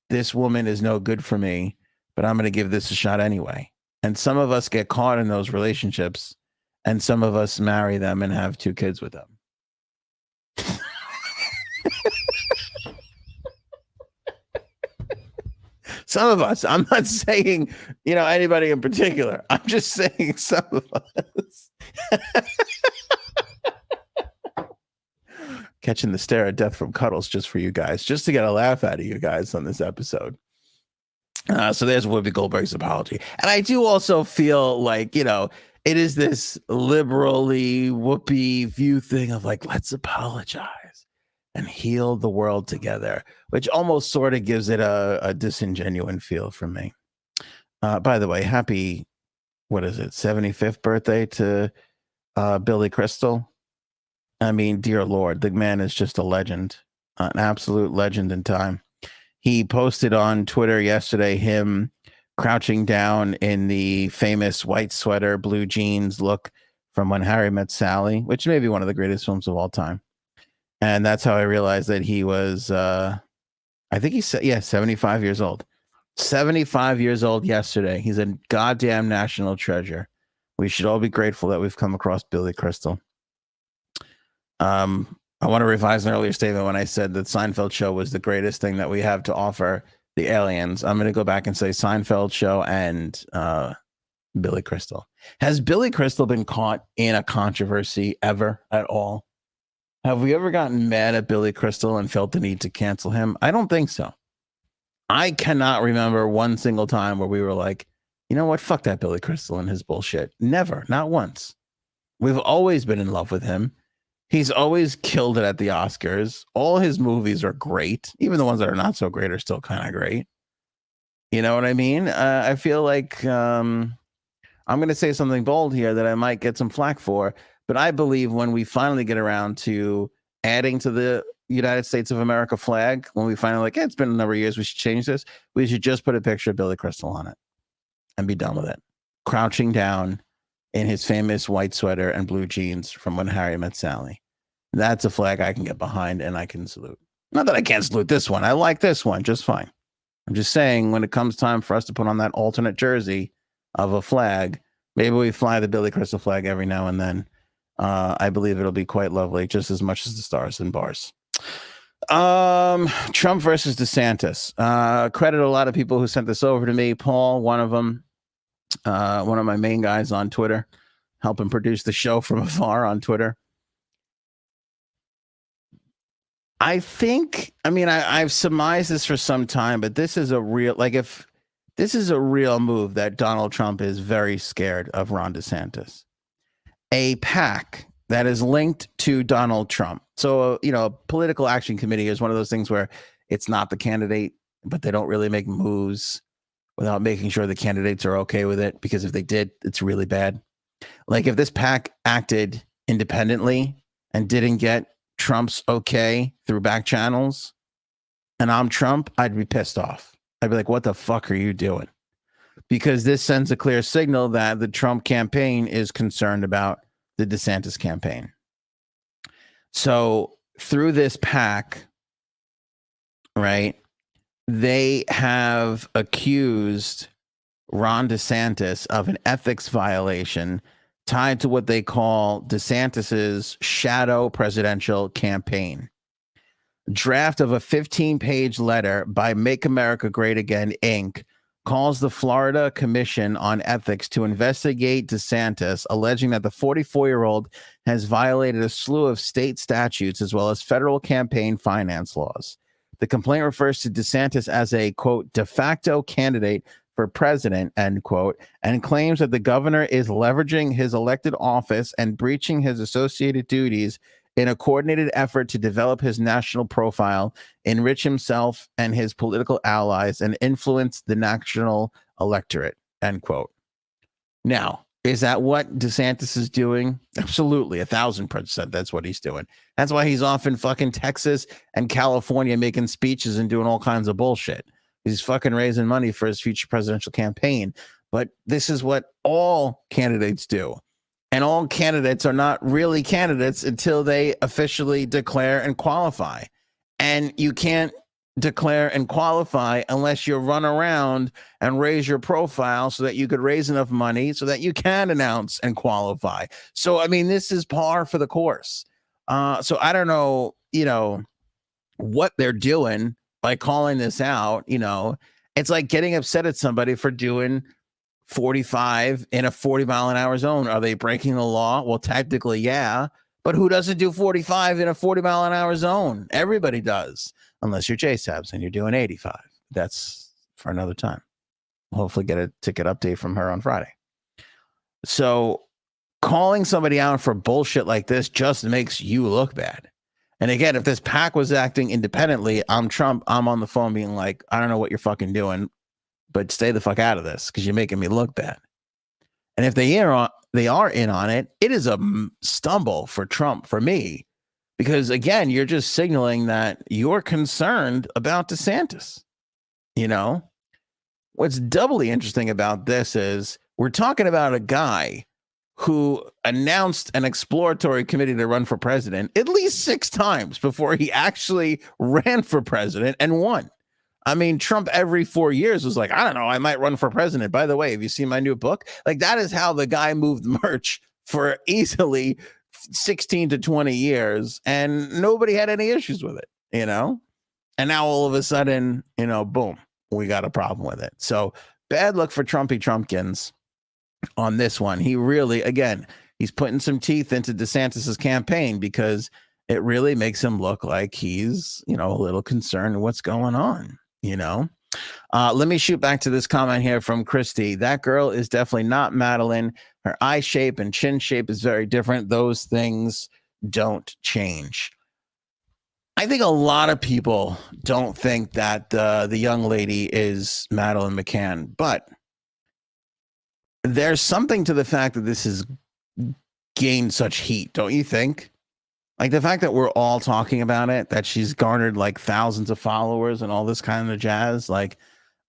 This woman is no good for me, but I'm going to give this a shot anyway. And some of us get caught in those relationships, and some of us marry them and have 2 kids with them. Some of us. I'm not saying, anybody in particular. I'm just saying some of us. Catching the stare of death from Cuddles just for you guys, just to get a laugh out of you guys on this episode. So there's Whoopi Goldberg's apology. And I do also feel like, it is this liberally Whoopi view thing of like, let's apologize and heal the world together, which almost sort of gives it a disingenuous feel for me. By the way, happy, 75th birthday to Billy Crystal. I mean, dear Lord, the man is just a legend, an absolute legend in time. He posted on Twitter yesterday him crouching down in the famous white sweater, blue jeans look from When Harry Met Sally, which may be one of the greatest films of all time. And that's how I realized that he was, I think he said, 75 years old. 75 years old yesterday. He's a goddamn national treasure. We should all be grateful that we've come across Billy Crystal. I want to revise an earlier statement when I said that Seinfeld show was the greatest thing that we have to offer the aliens. I'm going to go back and say Seinfeld show and Billy Crystal. Has Billy Crystal been caught in a controversy ever at all? Have we ever gotten mad at Billy Crystal and felt the need to cancel him? I don't think so. I cannot remember one single time where we were like, you know what? Fuck that Billy Crystal and his bullshit. Never, not once. We've always been in love with him. He's always killed it at the Oscars. All his movies are great. Even the ones that are not so great are still kind of great. You know what I mean? I feel like I'm going to say something bold here that I might get some flack for, but I believe when we finally get around to adding to the United States of America flag, when we finally like, it's been a number of years, we should change this. We should just put a picture of Billy Crystal on it and be done with it. Crouching down in his famous white sweater and blue jeans from When Harry Met Sally. That's a flag I can get behind and I can salute. Not that I can't salute this one. I like this one just fine. I'm just saying when it comes time for us to put on that alternate jersey of a flag, maybe we fly the Billy Crystal flag every now and then. I believe it'll be quite lovely, just as much as the stars and bars. Trump versus DeSantis. Credit a lot of people who sent this over to me. Paul, one of them, one of my main guys on Twitter, helping produce the show from afar on Twitter. I've surmised this for some time, but this is a real, this is a real move that Donald Trump is very scared of Ron DeSantis. A PAC that is linked to Donald Trump. So, a political action committee is one of those things where it's not the candidate, but they don't really make moves without making sure the candidates are okay with it, because if they did, it's really bad. Like if this PAC acted independently and didn't get Trump's okay through back channels and I'm Trump, I'd be pissed off. I'd be like, what the fuck are you doing? Because this sends a clear signal that the Trump campaign is concerned about the DeSantis campaign. So through this PAC, right, they have accused Ron DeSantis of an ethics violation tied to what they call DeSantis's shadow presidential campaign. Draft of a 15-page letter by Make America Great Again, Inc. calls the Florida Commission on Ethics to investigate DeSantis, alleging that the 44-year-old has violated a slew of state statutes as well as federal campaign finance laws. The complaint refers to DeSantis as a, quote, de facto candidate for president, end quote, and claims that the governor is leveraging his elected office and breaching his associated duties in a coordinated effort to develop his national profile, enrich himself and his political allies, and influence the national electorate, end quote. Now, is that what DeSantis is doing? Absolutely, 1,000% that's what he's doing. That's why he's off in fucking Texas and California making speeches and doing all kinds of bullshit. He's fucking raising money for his future presidential campaign. But this is what all candidates do. And all candidates are not really candidates until they officially declare and qualify. And you can't declare and qualify unless you run around and raise your profile so that you could raise enough money so that you can announce and qualify. So, I mean, this is par for the course. So I don't know, what they're doing by calling this out. It's like getting upset at somebody for doing 45 in a 40-mile-an-hour zone. Are they breaking the law? Well, technically, yeah. But who doesn't do 45 in a 40-mile-an-hour zone? Everybody does, unless you're J-Sabs and you're doing 85. That's for another time. hopefully get a ticket update from her on Friday. So calling somebody out for bullshit like this just makes you look bad. And again, if this PAC was acting independently, I'm Trump, I'm on the phone being like, I don't know what you're fucking doing, but stay the fuck out of this because you're making me look bad. And if they are in on it, it is a stumble for Trump, for me, because again, you're just signaling that you're concerned about DeSantis. You know, what's doubly interesting about this is we're talking about a guy who announced an exploratory committee to run for president at least 6 times before he actually ran for president and won. I mean, Trump every 4 years was like, I don't know, I might run for president. By the way, have you seen my new book? Like, that is how the guy moved merch for easily 16 to 20 years, and nobody had any issues with it, you know? And now all of a sudden, you know, boom, we got a problem with it. So bad luck for Trumpy Trumpkins on this one. He really, again, he's putting some teeth into DeSantis's campaign because it really makes him look like he's, you know, a little concerned what's going on, you know. Let me shoot back to this comment here from Christy. That girl is definitely not Madeleine. Her eye shape and chin shape is very different. Those things don't change. I think a lot of people don't think that the young lady is Madeleine McCann, but there's something to the fact that this has gained such heat, don't you think? Like the fact that we're all talking about it, that she's garnered like thousands of followers and all this kind of jazz. Like,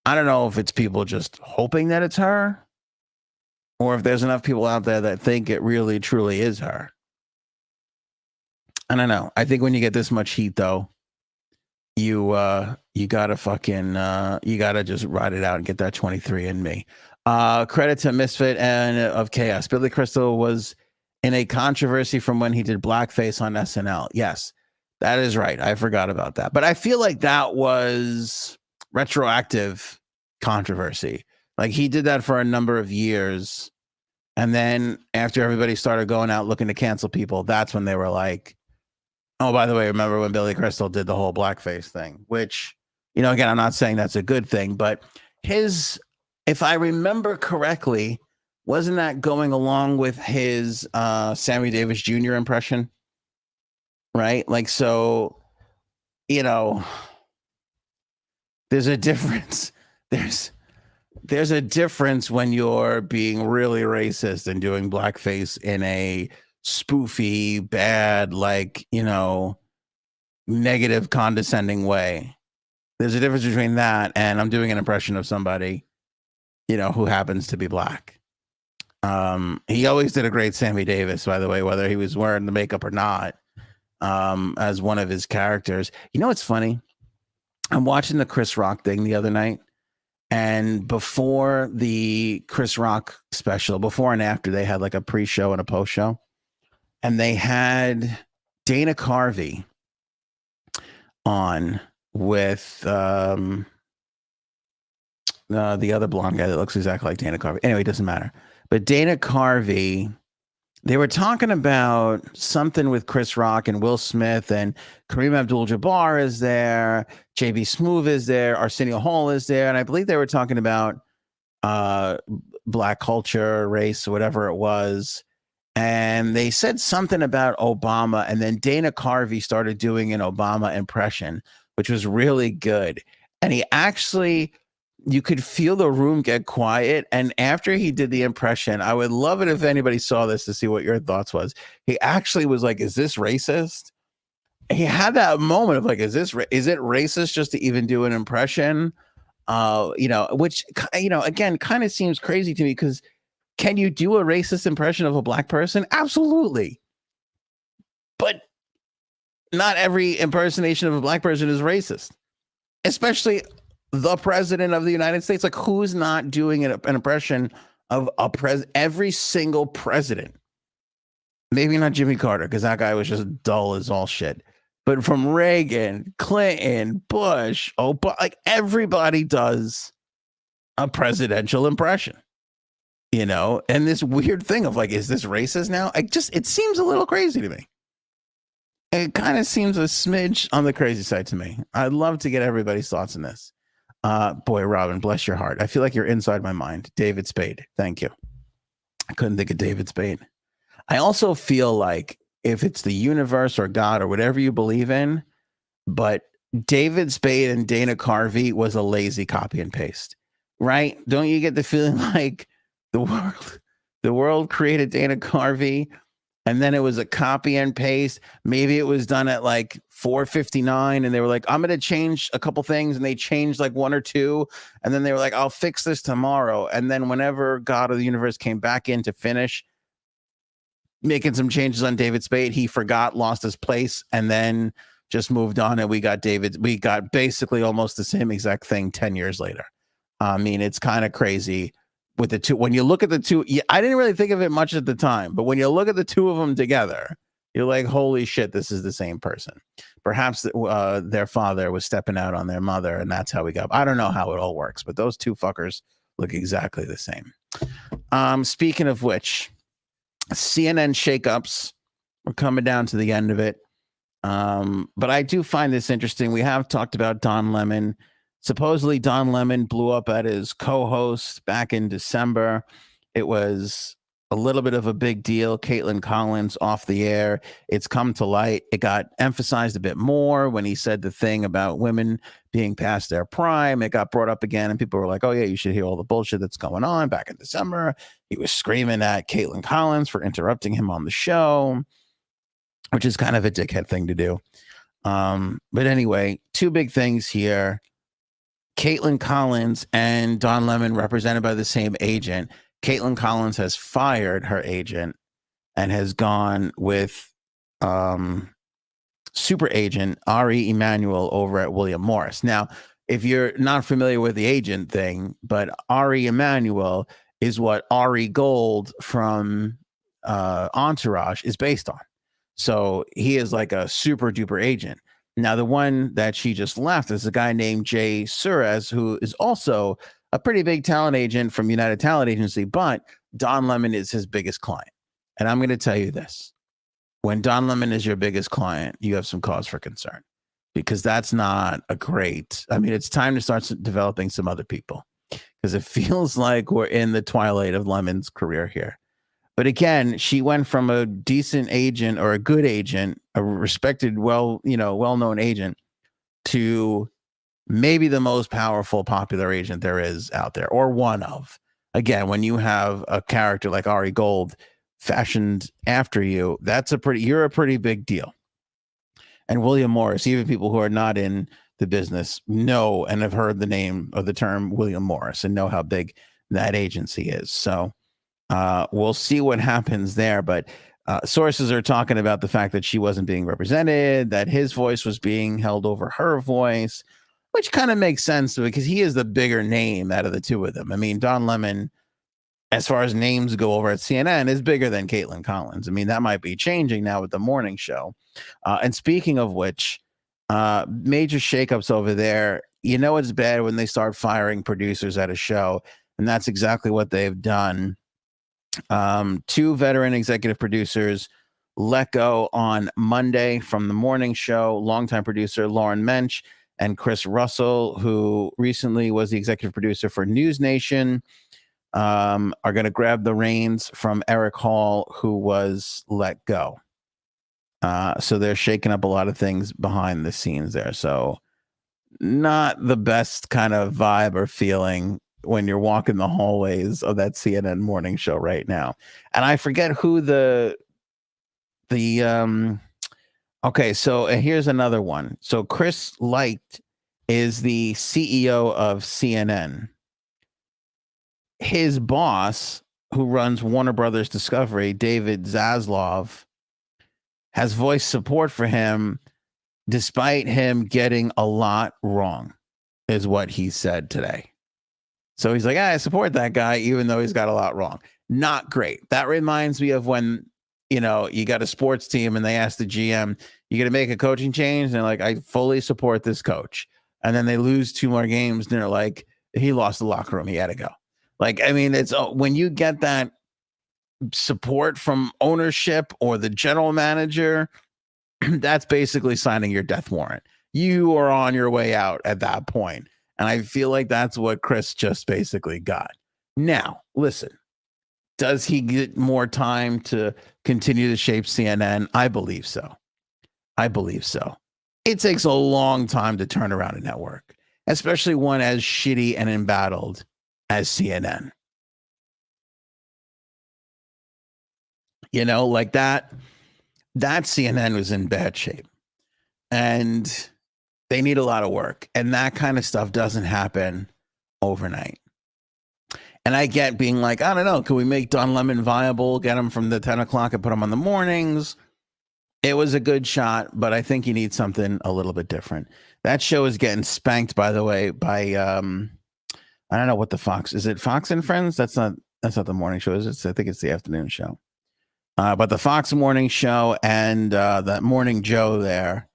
I don't know if it's people just hoping that it's her or if there's enough people out there that think it really, truly is her. I don't know. I think when you get this much heat, though, you gotta fucking you gotta just ride it out and get that 23andMe. Credit to Misfit and of Chaos. Billy Crystal was in a controversy from when he did blackface on SNL. Yes, that is right. I forgot about that. But I feel like that was retroactive controversy. Like he did that for a number of years. And then after everybody started going out looking to cancel people, that's when they were like, oh, by the way, remember when Billy Crystal did the whole blackface thing, which, you know, again, I'm not saying that's a good thing, but his, if I remember correctly, wasn't that going along with his Sammy Davis Jr. impression? Right? Like, so, you know, there's a difference. There's a difference when you're being really racist and doing blackface in a spoofy, bad, like, you know, negative, condescending way. There's a difference between that and I'm doing an impression of somebody, you know, who happens to be black. He always did a great Sammy Davis, by the way, whether he was wearing the makeup or not, as one of his characters. You know what's funny? I'm watching the Chris Rock thing the other night, and before the Chris Rock special, before and after, they had like a pre-show and a post-show, and they had Dana Carvey on with the other blonde guy that looks exactly like Dana Carvey. Anyway, it doesn't matter. But Dana Carvey, they were talking about something with Chris Rock and Will Smith, and Kareem Abdul-Jabbar is there, JB Smoove is there, Arsenio Hall is there, and I believe they were talking about black culture, race, whatever it was. And they said something about Obama, and then Dana Carvey started doing an Obama impression, which was really good. And he actually, you could feel the room get quiet. And after he did the impression, I would love it if anybody saw this to see what your thoughts was. He actually was like, is this racist? He had that moment of like, is it racist just to even do an impression? You know, which, you know, again, kind of seems crazy to me because can you do a racist impression of a black person? Absolutely. But not every impersonation of a black person is racist, especially the president of the United States. Like, who's not doing an impression of every single president? Maybe not Jimmy Carter, because that guy was just dull as all shit. But from Reagan, Clinton, Bush, Obama, like everybody does a presidential impression. You know, and this weird thing of like, is this racist now? It seems a little crazy to me. It kind of seems a smidge on the crazy side to me. I'd love to get everybody's thoughts on this. Boy, Robin, bless your heart. I feel like you're inside my mind. David Spade. Thank you. I couldn't think of David Spade. I also feel like if it's the universe or God or whatever you believe in, but David Spade and Dana Carvey was a lazy copy and paste, right? Don't you get the feeling like the world created Dana Carvey and then it was a copy and paste? Maybe it was done at like 4:59 and they were like, I'm going to change a couple things, and they changed like one or two, and then they were like, I'll fix this tomorrow. And then whenever God of the universe came back in to finish making some changes on David Spade, he forgot, lost his place, and then just moved on, and we got basically almost the same exact thing 10 years later. I mean, it's kind of crazy with the two. When you look at the two, I didn't really think of it much at the time, but when you look at the two of them together, you're like, holy shit, this is the same person. Perhaps their father was stepping out on their mother, and that's how we got. I don't know how it all works, but those two fuckers look exactly the same. Speaking of which, CNN shakeups, we're coming down to the end of it. But I do find this interesting. We have talked about Don Lemon. Supposedly Don Lemon blew up at his co-host back in December. It was a little bit of a big deal. Caitlin Collins off the air. It's come to light. It got emphasized a bit more when he said the thing about women being past their prime. It got brought up again, and people were like, oh yeah, you should hear all the bullshit that's going on. Back in December, he was screaming at Caitlin Collins for interrupting him on the show, which is kind of a dickhead thing to do. But anyway, two big things here. Caitlin Collins and Don Lemon, represented by the same agent. Caitlin Collins has fired her agent and has gone with super agent Ari Emanuel over at William Morris. Now, if you're not familiar with the agent thing, but Ari Emanuel is what Ari Gold from Entourage is based on. So he is like a super duper agent. Now, the one that she just left is a guy named Jay Suarez, who is also a pretty big talent agent from United Talent Agency, but Don Lemon is his biggest client. And I'm going to tell you this. When Don Lemon is your biggest client, you have some cause for concern, because that's not a great, I mean, it's time to start developing some other people, because it feels like we're in the twilight of Lemon's career here. But again, she went from a decent agent or a good agent, a respected, well-known agent, to maybe the most powerful, popular agent there is out there, or one of. Again, when you have a character like Ari Gold fashioned after you, you're a pretty big deal. And William Morris, even people who are not in the business know and have heard the name of the term William Morris and know how big that agency is. So we'll see what happens there. But sources are talking about the fact that she wasn't being represented, that his voice was being held over her voice, which kind of makes sense because he is the bigger name out of the two of them. I mean, Don Lemon, as far as names go over at CNN, is bigger than Caitlin Collins. I mean, that might be changing now with the morning show. And speaking of which, major shakeups over there. You know, it's bad when they start firing producers at a show, and that's exactly what they've done. Two veteran executive producers let go on Monday from the morning show. Longtime producer Lauren Mensch and Chris Russell, who recently was the executive producer for News Nation, are going to grab the reins from Eric Hall, who was let go. So they're shaking up a lot of things behind the scenes there. So not the best kind of vibe or feeling when you're walking the hallways of that CNN morning show right now. And I forget who okay, so here's another one. So Chris Licht is the CEO of CNN. His boss, who runs Warner Brothers Discovery, David Zaslav, has voiced support for him despite him getting a lot wrong, is what he said today. So he's like, I support that guy, even though he's got a lot wrong. Not great. That reminds me of when, you got a sports team and they ask the GM, you got to make a coaching change? And they're like, I fully support this coach. And then they lose two more games and they're like, he lost the locker room. He had to go. Like, I mean, it's when you get that support from ownership or the general manager, that's basically signing your death warrant. You are on your way out at that point. And I feel like that's what Chris just basically got. Now, listen, does he get more time to continue to shape CNN? I believe so. I believe so. It takes a long time to turn around a network, especially one as shitty and embattled as CNN. You know, like that CNN was in bad shape. And they need a lot of work. And that kind of stuff doesn't happen overnight. And I get being like, I don't know, can we make Don Lemon viable, get him from the 10 o'clock and put him on the mornings? It was a good shot, but I think you need something a little bit different. That show is getting spanked, by the way, by I don't know what the Fox is. It Fox and Friends? That's not the morning show, is it? I think it's the afternoon show. But the Fox morning show and that Morning Joe there,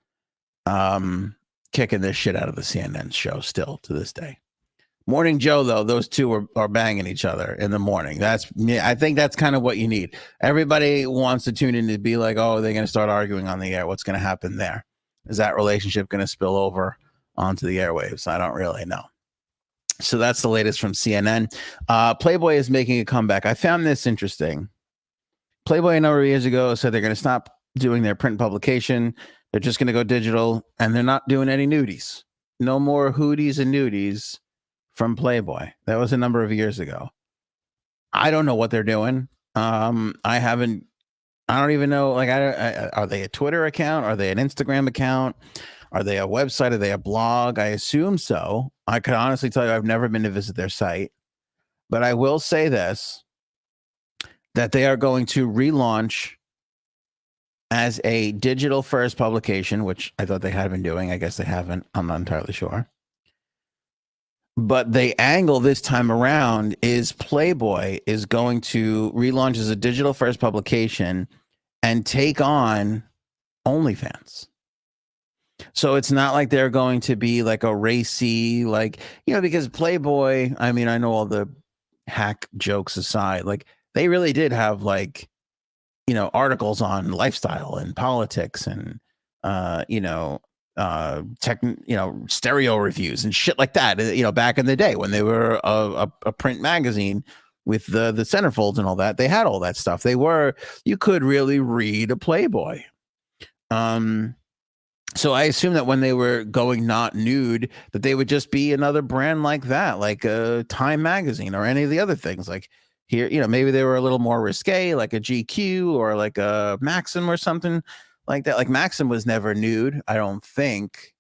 kicking this shit out of the CNN show still to this day. Morning Joe, though, those two are banging each other in the morning. I think that's kind of what you need. Everybody wants to tune in to be like, oh, they're going to start arguing on the air. What's going to happen there? Is that relationship going to spill over onto the airwaves? I don't really know. So that's the latest from CNN. Playboy is making a comeback. I found this interesting. Playboy a number of years ago said they're going to stop doing their print publication. They're just going to go digital, and they're not doing any nudies. No more hooties and nudies from Playboy. That was a number of years ago. I don't know what they're doing. I don't even know. Like, are they a Twitter account? Are they an Instagram account? Are they a website? Are they a blog? I assume so. I could honestly tell you I've never been to visit their site. But I will say this, that they are going to relaunch as a digital first publication, which I thought they had been doing. I guess they haven't. I'm not entirely sure. But the angle this time around is Playboy is going to relaunch as a digital first publication and take on OnlyFans. So it's not like they're going to be like a racy, like, you know, because Playboy, I mean, I know all the hack jokes aside, like they really did have like, you know, articles on lifestyle and politics and, stereo reviews and shit like that, you know, back in the day when they were a print magazine with the centerfolds and all that. They had all that stuff. You could really read a Playboy. So I assume that when they were going not nude, that they would just be another brand like that, like a Time magazine or any of the other things. Like here, you know, maybe they were a little more risque, like a GQ or like a Maxim or something like that. Like Maxim was never nude, I don't think.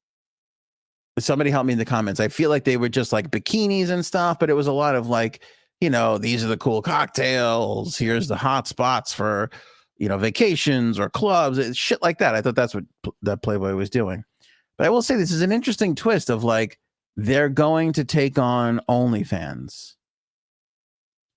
Somebody help me in the comments. I feel like they were just like bikinis and stuff, but it was a lot of like, you know, these are the cool cocktails. Here's the hot spots for, you know, vacations or clubs, shit like that. I thought that's what that Playboy was doing. But I will say this is an interesting twist of like, they're going to take on OnlyFans,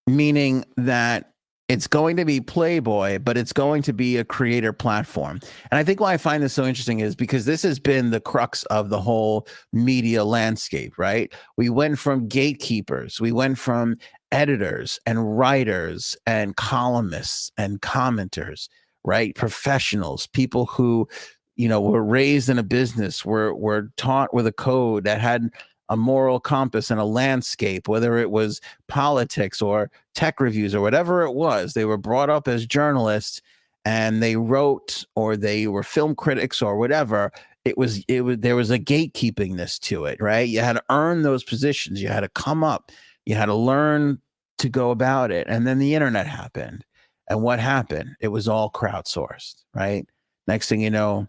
meaning that it's going to be Playboy, but it's going to be a creator platform. And I think why I find this so interesting is because this has been the crux of the whole media landscape, right? We went from gatekeepers, we went from editors and writers and columnists and commenters, right? Professionals, people who, you know, were raised in a business, were taught with a code that had a moral compass and a landscape, whether it was politics or tech reviews or whatever it was. They were brought up as journalists and they wrote, or they were film critics or whatever. There was a gatekeepingness to it, right? You had to earn those positions. You had to come up. You had to learn to go about it. And then the internet happened. And what happened? It was all crowdsourced, right? Next thing you know,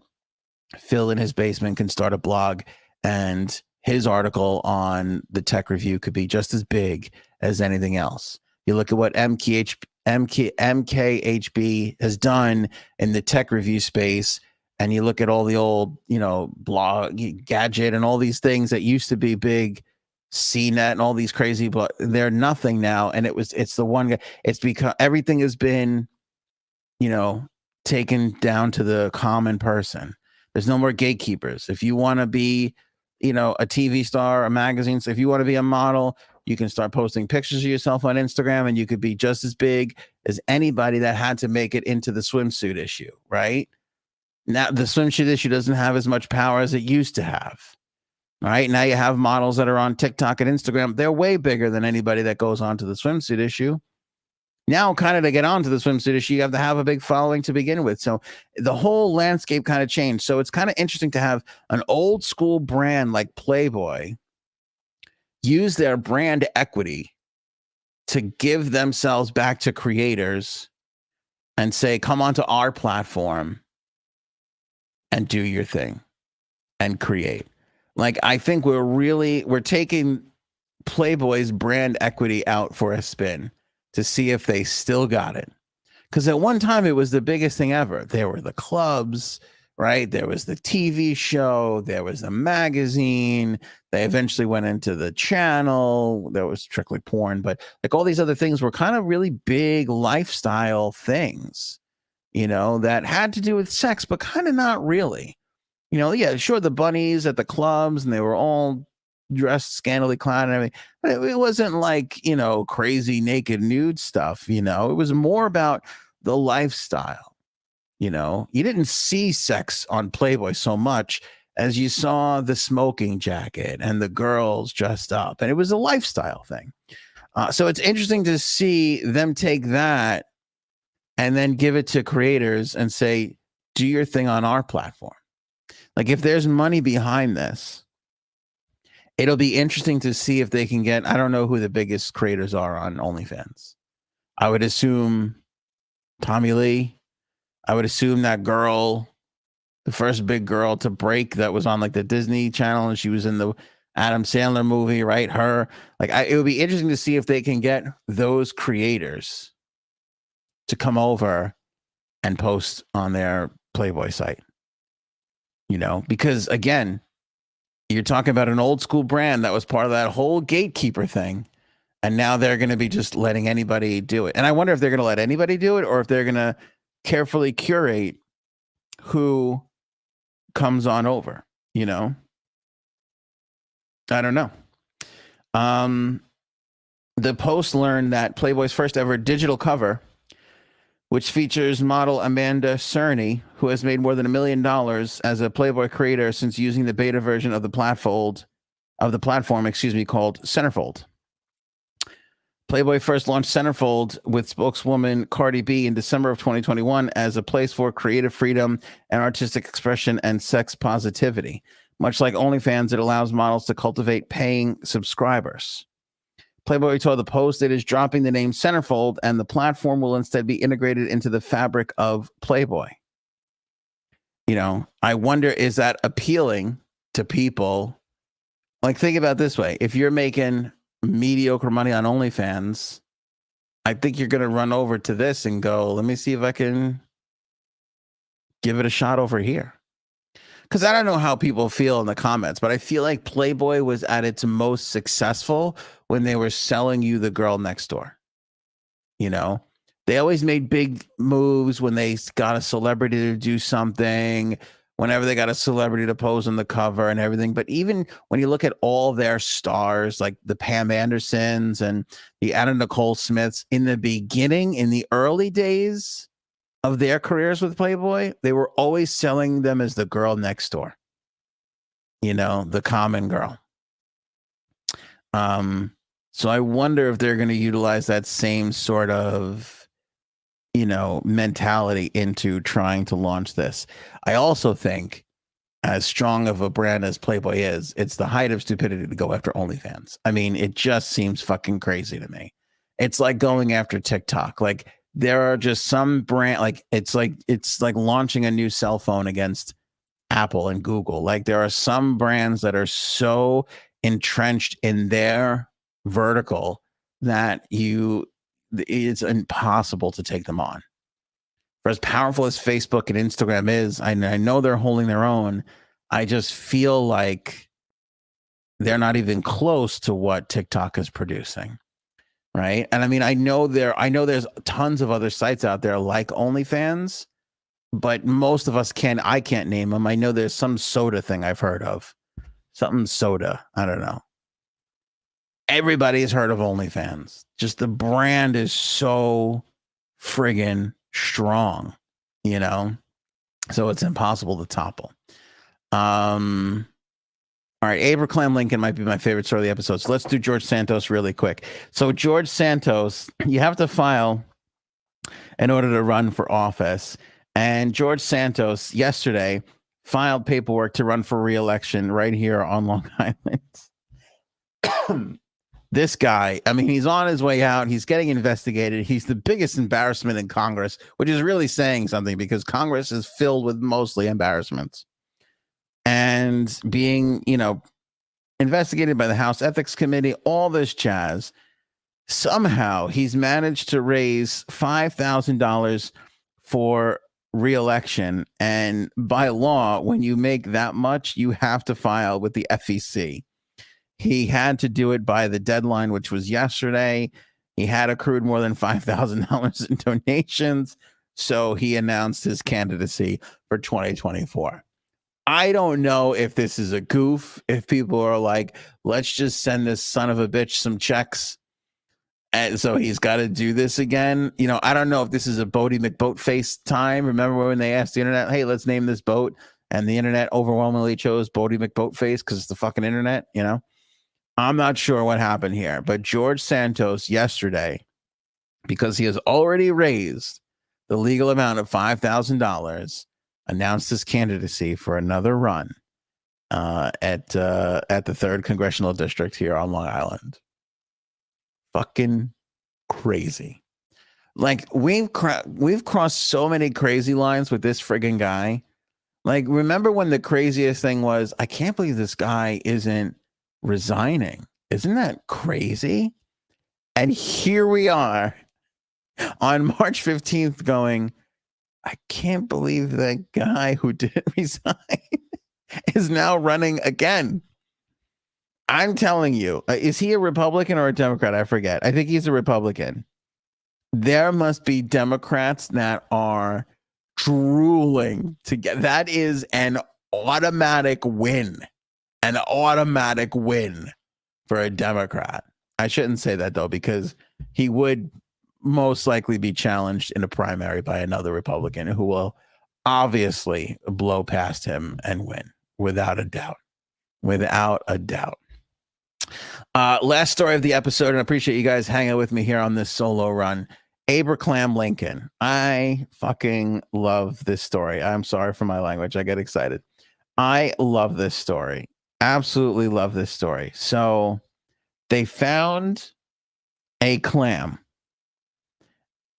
Phil in his basement can start a blog, and his article on the tech review could be just as big as anything else. You look at what MKHB has done in the tech review space, and you look at all the old, you know, blog, Gadget, and all these things that used to be big, CNET, and all these crazy, but they're nothing now. And it's the one guy. It's because everything has been, you know, taken down to the common person. There's no more gatekeepers. If you want to be, you know, a TV star, a magazine. So if you want to be a model, you can start posting pictures of yourself on Instagram, and you could be just as big as anybody that had to make it into the swimsuit issue, right? Now, the swimsuit issue doesn't have as much power as it used to have. Right now, you have models that are on TikTok and Instagram. They're way bigger than anybody that goes on to the swimsuit issue. Now, kind of to get onto the swimsuit issue, you have to have a big following to begin with. So the whole landscape kind of changed. So it's kind of interesting to have an old school brand like Playboy use their brand equity to give themselves back to creators and say, come onto our platform and do your thing and create. Like, I think we're taking Playboy's brand equity out for a spin to see if they still got it. Because at one time it was the biggest thing ever. There were the clubs, right? There was the TV show. There was the magazine. They eventually went into the channel. There was strictly porn, but like all these other things were kind of really big lifestyle things, that had to do with sex, but kind of not really. Yeah, sure, the bunnies at the clubs, and they were all dressed scantily clad and everything, but it wasn't like, crazy naked nude stuff. It was more about the lifestyle. You didn't see sex on Playboy so much as you saw the smoking jacket and the girls dressed up, and it was a lifestyle thing. So it's interesting to see them take that and then give it to creators and say, do your thing on our platform. Like, if there's money behind this, it'll be interesting to see if they can get, I don't know who the biggest creators are on OnlyFans. I would assume Tommy Lee. I would assume that girl, the first big girl to break that was on like the Disney Channel, and she was in the Adam Sandler movie, right? Her. Like, it would be interesting to see if they can get those creators to come over and post on their Playboy site. Because again, you're talking about an old school brand that was part of that whole gatekeeper thing. And now they're going to be just letting anybody do it. And I wonder if they're going to let anybody do it, or if they're going to carefully curate who comes on over, I don't know. The Post learned that Playboy's first ever digital cover, which features model Amanda Cerny, who has made more than $1 million as a Playboy creator since using the beta version of the platform, called Centerfold. Playboy first launched Centerfold with spokeswoman Cardi B in December of 2021 as a place for creative freedom and artistic expression and sex positivity. Much like OnlyFans, it allows models to cultivate paying subscribers. Playboy told the Post it is dropping the name Centerfold, and the platform will instead be integrated into the fabric of Playboy. I wonder, is that appealing to people? Like, think about it this way. If you're making mediocre money on OnlyFans, I think you're going to run over to this and go, let me see if I can give it a shot over here. Because I don't know how people feel in the comments, but I feel like Playboy was at its most successful when they were selling you the girl next door. They always made big moves when they got a celebrity to do something, whenever they got a celebrity to pose on the cover and everything. But even when you look at all their stars, like the Pam Andersons and the Anna Nicole Smiths, in the beginning, in the early days of their careers with Playboy, they were always selling them as the girl next door, the common girl. So I wonder if they're going to utilize that same sort of, mentality into trying to launch this. I also think, as strong of a brand as Playboy is, it's the height of stupidity to go after OnlyFans. I mean, it just seems fucking crazy to me. It's like going after TikTok. Like, there are just some brand, like it's like launching a new cell phone against Apple and Google. Like, there are some brands that are so entrenched in their vertical that it's impossible to take them on. For as powerful as Facebook and Instagram is, I know they're holding their own. I just feel like they're not even close to what TikTok is producing. Right. And I mean, I know there's tons of other sites out there like OnlyFans, but most of us I can't name them. I know there's some soda thing I've heard of. Something soda. I don't know. Everybody's heard of OnlyFans. Just the brand is so friggin' strong, so it's impossible to topple. All right, AbraClam Lincoln might be my favorite story of the episode. So let's do George Santos really quick. So George Santos, you have to file in order to run for office. And George Santos yesterday filed paperwork to run for re-election right here on Long Island. This guy, I mean, he's on his way out. He's getting investigated. He's the biggest embarrassment in Congress, which is really saying something because Congress is filled with mostly embarrassments. And being, investigated by the House Ethics Committee, all this jazz. Somehow he's managed to raise $5,000 for re-election. And by law, when you make that much, you have to file with the FEC. He had to do it by the deadline, which was yesterday. He had accrued more than $5,000 in donations. So he announced his candidacy for 2024. I don't know if this is a goof, if people are like, let's just send this son of a bitch some checks. And so he's got to do this again. I don't know if this is a Bodie McBoatface time. Remember when they asked the internet, hey, let's name this boat? And the internet overwhelmingly chose Bodie McBoatface because it's the fucking internet, I'm not sure what happened here. But George Santos yesterday, because he has already raised the legal amount of $5,000, announced his candidacy for another run at the 3rd Congressional District here on Long Island. Fucking crazy. Like we've crossed so many crazy lines with this friggin' guy. Like, remember when the craziest thing was, I can't believe this guy isn't resigning. Isn't that crazy? And here we are on March 15th going, I can't believe that guy who didn't resign is now running again. I'm telling you, is he a Republican or a Democrat? I forget. I think he's a Republican. There must be Democrats that are drooling to get. That is an automatic win. An automatic win for a Democrat. I shouldn't say that, though, because he would most likely be challenged in a primary by another Republican who will obviously blow past him and win without a doubt. Without a doubt. Last story of the episode, and I appreciate you guys hanging with me here on this solo run. AbraClam Lincoln. I fucking love this story. I'm sorry for my language. I get excited. I love this story. Absolutely love this story. So they found a clam.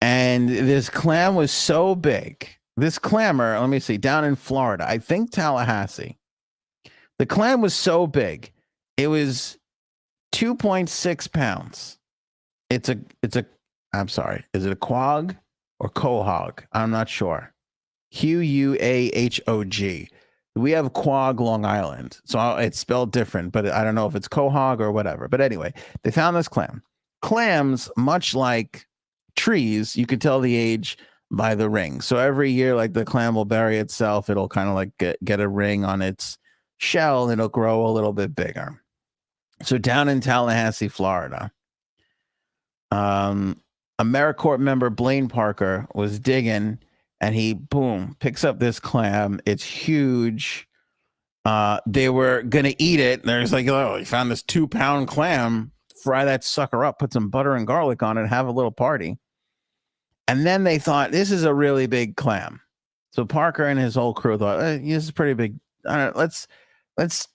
And this clam was so big. This clammer, let me see, down in Florida, I think Tallahassee. The clam was so big. It was 2.6 pounds. I'm sorry. Is it a quag or quahog? I'm not sure. Quahog. We have quag Long Island. So it's spelled different, but I don't know if it's quahog or whatever. But anyway, they found this clam. Clams, much like trees, you could tell the age by the ring. So every year, like the clam will bury itself. It'll kind of like get a ring on its shell and it'll grow a little bit bigger. So down in Tallahassee, Florida, AmeriCorps member Blaine Parker was digging and he, boom, picks up this clam. It's huge. They were going to eat it. There's like, oh, you found this 2-pound clam. Fry that sucker up, put some butter and garlic on it, have a little party. And then they thought, this is a really big clam. So Parker and his whole crew thought, this is pretty big. Let's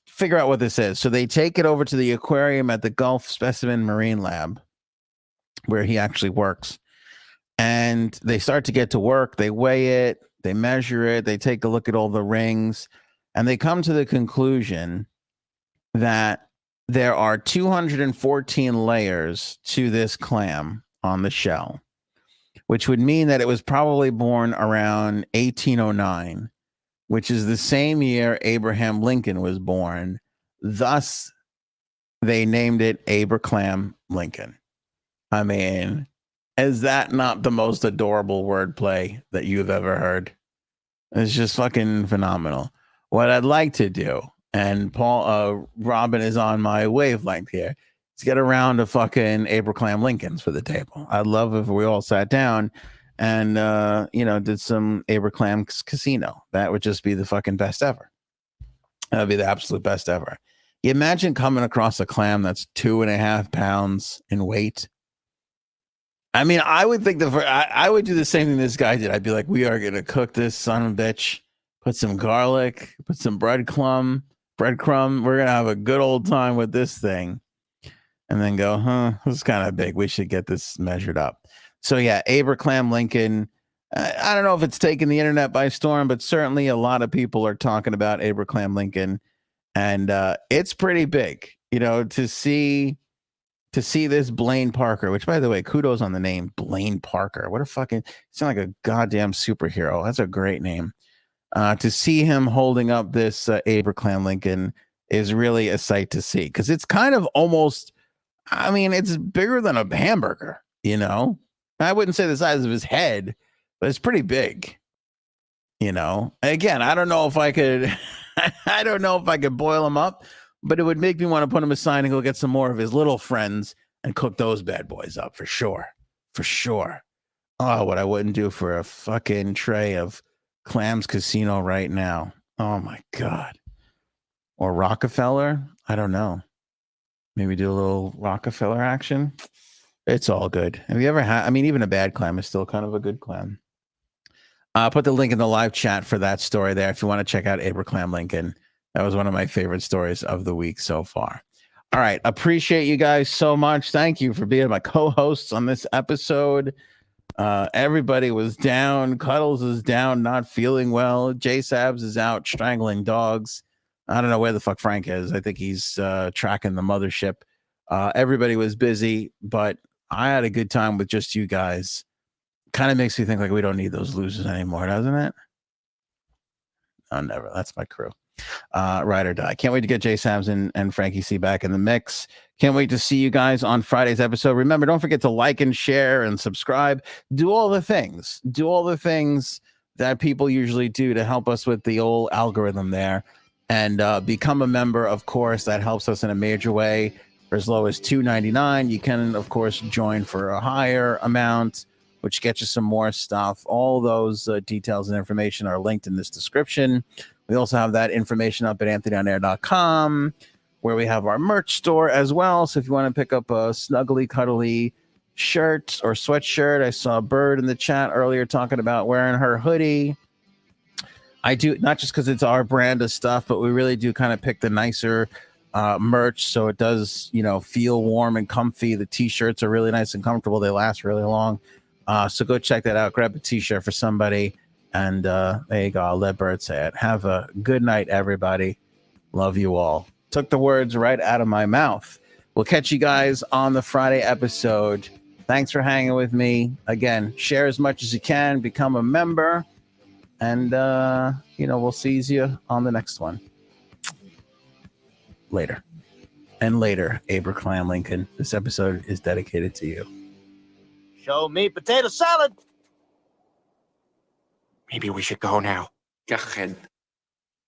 figure out what this is. So they take it over to the aquarium at the Gulf Specimen Marine Lab, where he actually works. And they start to get to work. They weigh it, they measure it, they take a look at all the rings, and they come to the conclusion that there are 214 layers to this clam on the shell, which would mean that it was probably born around 1809, which is the same year Abraham Lincoln was born. Thus, they named it AbraClam Lincoln. I mean, is that not the most adorable wordplay that you've ever heard? It's just fucking phenomenal. What I'd like to do, and Robin is on my wavelength here, is get a round of fucking AbraClam Lincolns for the table. I'd love if we all sat down and, did some AbraClam Casino. That would just be the fucking best ever. That would be the absolute best ever. You imagine coming across a clam that's 2.5 pounds in weight. I mean, I would think I would do the same thing this guy did. I'd be like, we are going to cook this son of a bitch, put some garlic, put some breadcrumb. We're going to have a good old time with this thing. And then go, this is kind of big. We should get this measured up. So yeah, AbraClam Lincoln. I don't know if it's taken the internet by storm, but certainly a lot of people are talking about AbraClam Lincoln. And it's pretty big, to see this Blaine Parker, which, by the way, kudos on the name Blaine Parker. What a fucking sound like a goddamn superhero. That's a great name. To see him holding up this AbraClam Lincoln is really a sight to see, because it's kind of almost, I mean, it's bigger than a hamburger. I wouldn't say the size of his head, but it's pretty big. Again, I don't know if I could. I don't know if I could boil him up, but it would make me want to put him aside and go get some more of his little friends and cook those bad boys up for sure. For sure. Oh, what I wouldn't do for a fucking tray of Clams Casino right now. Oh my God. Or Rockefeller. I don't know. Maybe do a little Rockefeller action. It's all good. Have you ever had, I mean, even a bad clam is still kind of a good clam. Put the link in the live chat for that story there if you want to check out AbraClam Lincoln. That was one of my favorite stories of the week so far. All right. Appreciate you guys so much. Thank you for being my co-hosts on this episode. Everybody was down. Cuddles is down, not feeling well. J Sabs is out strangling dogs. I don't know where the fuck Frank is. I think he's tracking the mothership. Everybody was busy, but I had a good time with just you guys. Kind of makes me think like we don't need those losers anymore, doesn't it? Oh, never. That's my crew. Ride or die. Can't wait to get Jay Sams and Frankie C back in the mix. Can't wait to see you guys on Friday's episode. Remember, don't forget to like and share and subscribe. Do all the things. Do all the things that people usually do to help us with the old algorithm there. And become a member, of course. That helps us in a major way. For as low as $2.99. You can, of course, join for a higher amount, which gets you some more stuff. All those details and information are linked in this description. We also have that information up at anthonyonair.com, where we have our merch store as well. So if you want to pick up a snuggly, cuddly shirt or sweatshirt, I saw a bird in the chat earlier talking about wearing her hoodie. I do, not just because it's our brand of stuff, but we really do kind of pick the nicer merch, so it does, feel warm and comfy. The t-shirts are really nice and comfortable. They last really long. So go check that out. Grab a t-shirt for somebody. And there you go. I'll let Bert say it. Have a good night, everybody. Love you all. Took the words right out of my mouth. We'll catch you guys on the Friday episode. Thanks for hanging with me. Again, share as much as you can. Become a member. And, we'll see you on the next one. Later. And later, AbraClam Lincoln. This episode is dedicated to you. Show me potato salad. Maybe we should go now. Go ahead.